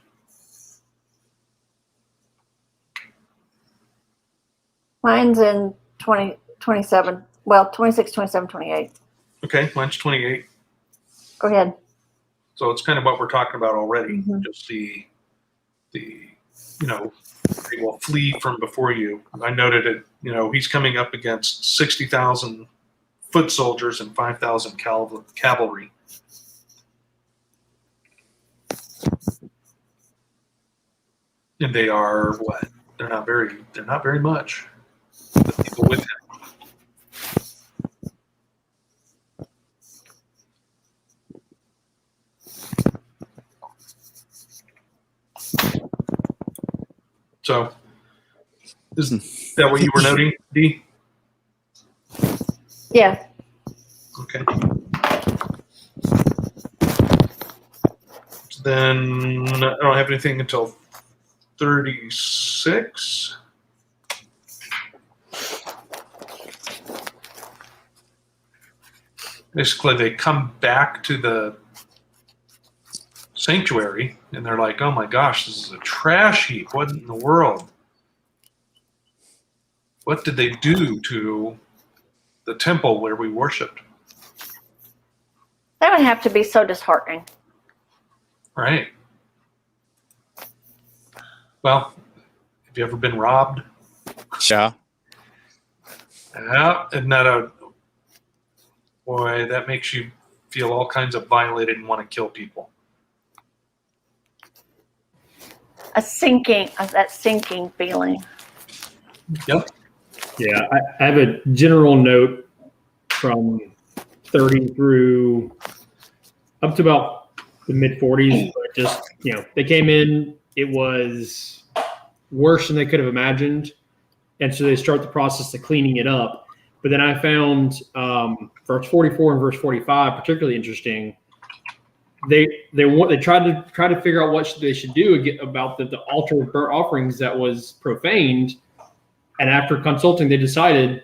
Mine's in 27. Well, 26, 27, 28. Okay, mine's 28. Go ahead. So it's kind of what we're talking about already. Mhm. Just the they will flee from before you. I noted it. He's coming up against 60,000 foot soldiers and 5,000 cavalry. And they are what? They're not very much. The people with him. So, is that what you were noting, Dee? Yeah. Okay. So then I don't have anything until 36. Basically, they come back to the sanctuary and they're like, oh my gosh, this is a trash heap. What in the world? What did they do to the temple where we worshiped? That would have to be so disheartening. Right. Well, have you ever been robbed? Yeah. Yeah, isn't that boy, that makes you feel all kinds of violated and want to kill people. That sinking feeling. Yep. Yeah, I have a general note from 30 through up to about the mid 40s. But just, they came in, it was worse than they could have imagined. And so they start the process of cleaning it up. But then I found verse 44 and verse 45 particularly interesting. They tried to figure out what they should do about the altar of burnt offerings that was profaned, and after consulting, they decided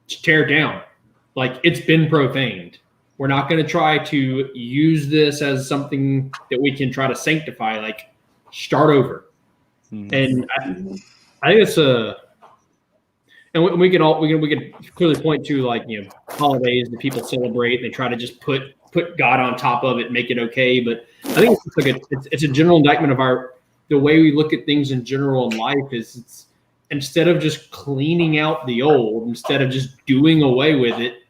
to tear it down. Like, it's been profaned. We're not going to try to use this as something that we can try to sanctify. Like, start over. Mhm. And I think it's and we can clearly point to, like, holidays that people celebrate. They try to just put God on top of it and make it okay. But I think it's like it's a general indictment of the way we look at things in general in life. Is it's instead of just cleaning out the old, instead of just doing away with it,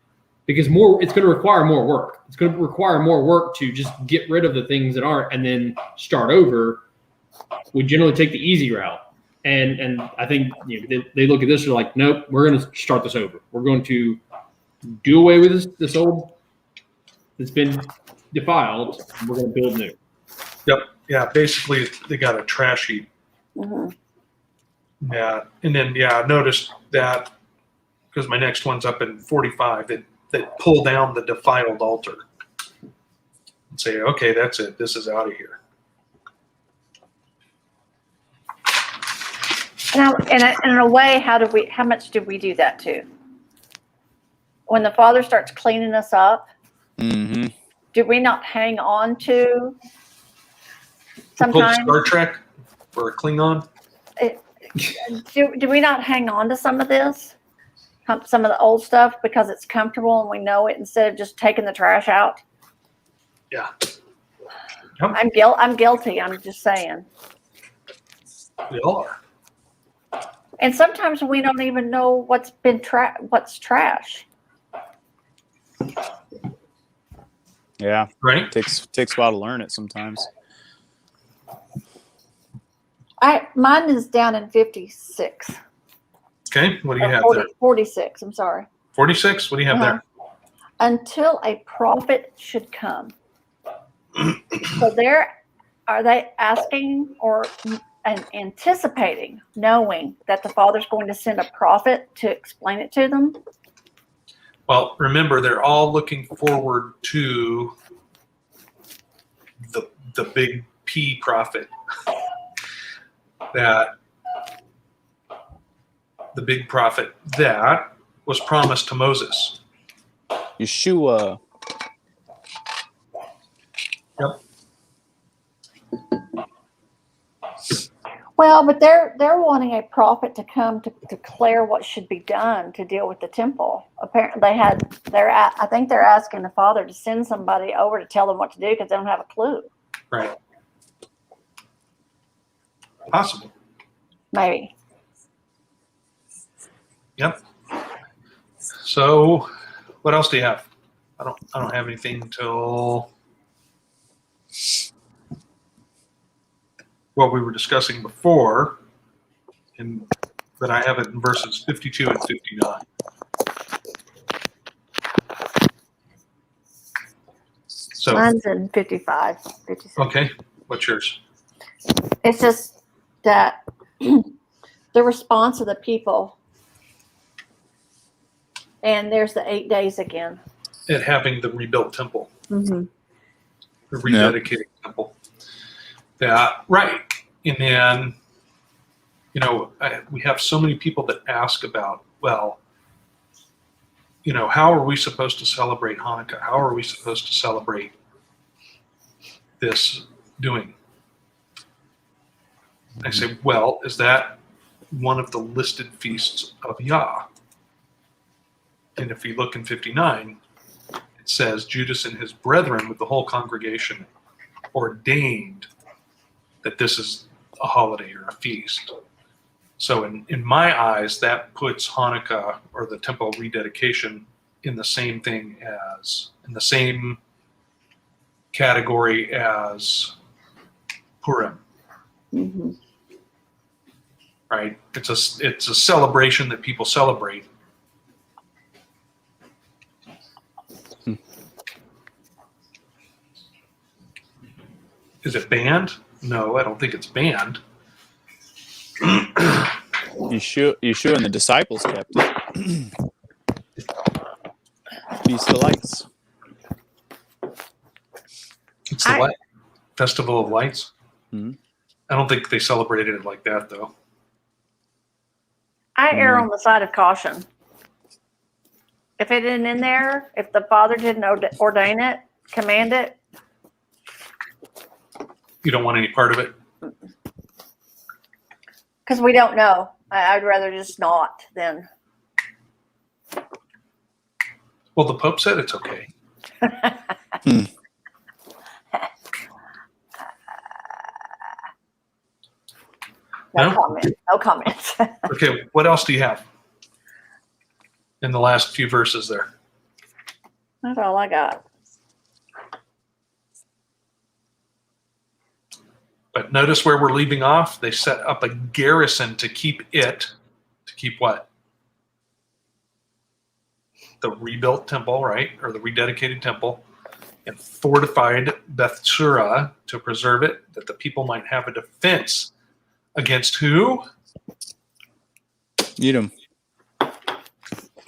because it's going to require more work. It's going to require more work to just get rid of the things that aren't and then start over. We generally take the easy route. And I think they look at this and are like, nope, we're going to start this over. We're going to do away with this old that's been defiled. And we're going to build new. Yep. Yeah. Basically, they got a trash heap. Mm-hmm. Yeah. And then, I noticed that because my next one's up in 45, that pull down the defiled altar and say, okay, that's it. This is out of here. And in a way, how much did we do that too? When the Father starts cleaning us up, Mm-hmm. do we not hang on to Pull sometimes? Star Trek for a Klingon. Do we not hang on to some of this? Some of the old stuff because it's comfortable and we know it instead of just taking the trash out? Yeah. I'm guilty. I'm just saying. We all are. And sometimes we don't even know what's trash. Yeah. Right. Takes a while to learn it sometimes. Mine is down in 56. Okay. What do you have 40, there? 46. I'm sorry. 46. What do you have there? Until a prophet should come. So are they asking or and anticipating, knowing that the Father's going to send a prophet to explain it to them. Well, remember, they're all looking forward to the big P prophet, that the big prophet that was promised to Moses. Yeshua. Yep. Well, but they're wanting a prophet to come to declare what should be done to deal with the temple. Apparently, I think they're asking the Father to send somebody over to tell them what to do because they don't have a clue. Right. Possible. Maybe. Yep. So, what else do you have? I don't have anything until what we were discussing before, but I have it in verses 52 and 59. So, Mine's in 55, 56. okay, what's yours? It's just that the response of the people, and there's the 8 days again. At having the rebuilt temple, Mm-hmm. the rededicated temple. Yeah, right. And then, we have so many people that ask about, well, how are we supposed to celebrate Hanukkah? How are we supposed to celebrate this doing? I say, well, is that one of the listed feasts of Yah? And if we look in 59, it says Judas and his brethren with the whole congregation ordained that this is a holiday or a feast. So in my eyes, that puts Hanukkah or the temple rededication in the same category as Purim. Mm-hmm. Right? It's a celebration that people celebrate. Is it banned? No, I don't think it's banned. Yeshua and the disciples kept it. Feast of Lights. It's the what? Festival of Lights? Mm-hmm. I don't think they celebrated it like that, though. I err on the side of caution. If it isn't in there, if the Father didn't ordain it, command it, You don't want any part of it? because we don't know. I'd rather just not than. Well, the Pope said it's okay. No No? comment. No comments. Okay, what else do you have in the last few verses there? That's all I got. But notice where we're leaving off. They set up a garrison to keep what? The rebuilt temple, right? Or the rededicated temple, and fortified Bethsura to preserve it, that the people might have a defense against who? Edom.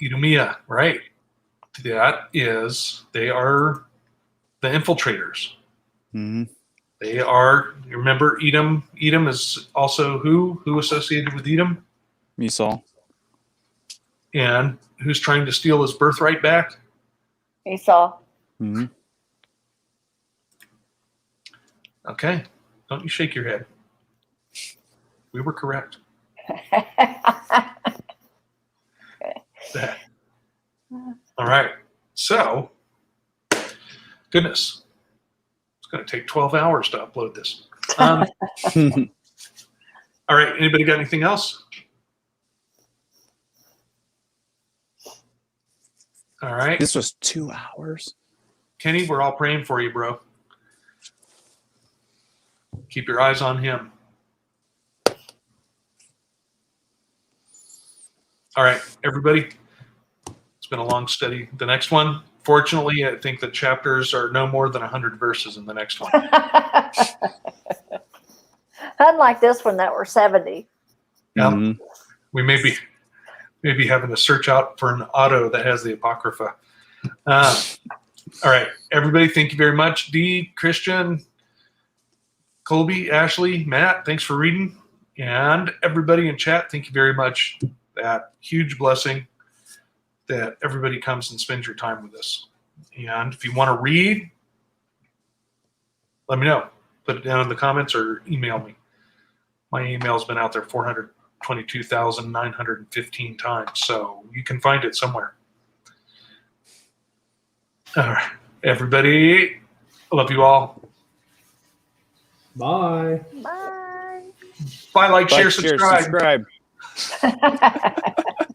Edomia, right? That is, they are the infiltrators. Mm-hmm. They are, remember Edom? Edom is also who? Who associated with Edom? Esau. And who's trying to steal his birthright back? Esau. Mm-hmm. Okay. Don't you shake your head. We were correct. All right. So, goodness. It's going to take 12 hours to upload this. All right. Anybody got anything else? All right. This was 2 hours. Kenny, we're all praying for you, bro. Keep your eyes on him. All right, everybody. It's been a long study. The next one, fortunately, I think the chapters are no more than 100 verses in the next one. Unlike this one that were 70. Yeah. Mhm. We may be having to search out for an auto that has the Apocrypha. All right, everybody, thank you very much. Dee, Christian, Colby, Ashley, Matt, thanks for reading. And everybody in chat, thank you very much. That huge blessing that everybody comes and spends your time with us. And if you want to read, let me know. Put it down in the comments or email me. My email's been out there 422,915 times, so you can find it somewhere. All right, everybody, I love you all. Bye. Bye. Bye, like, share, Like, share, subscribe. subscribe.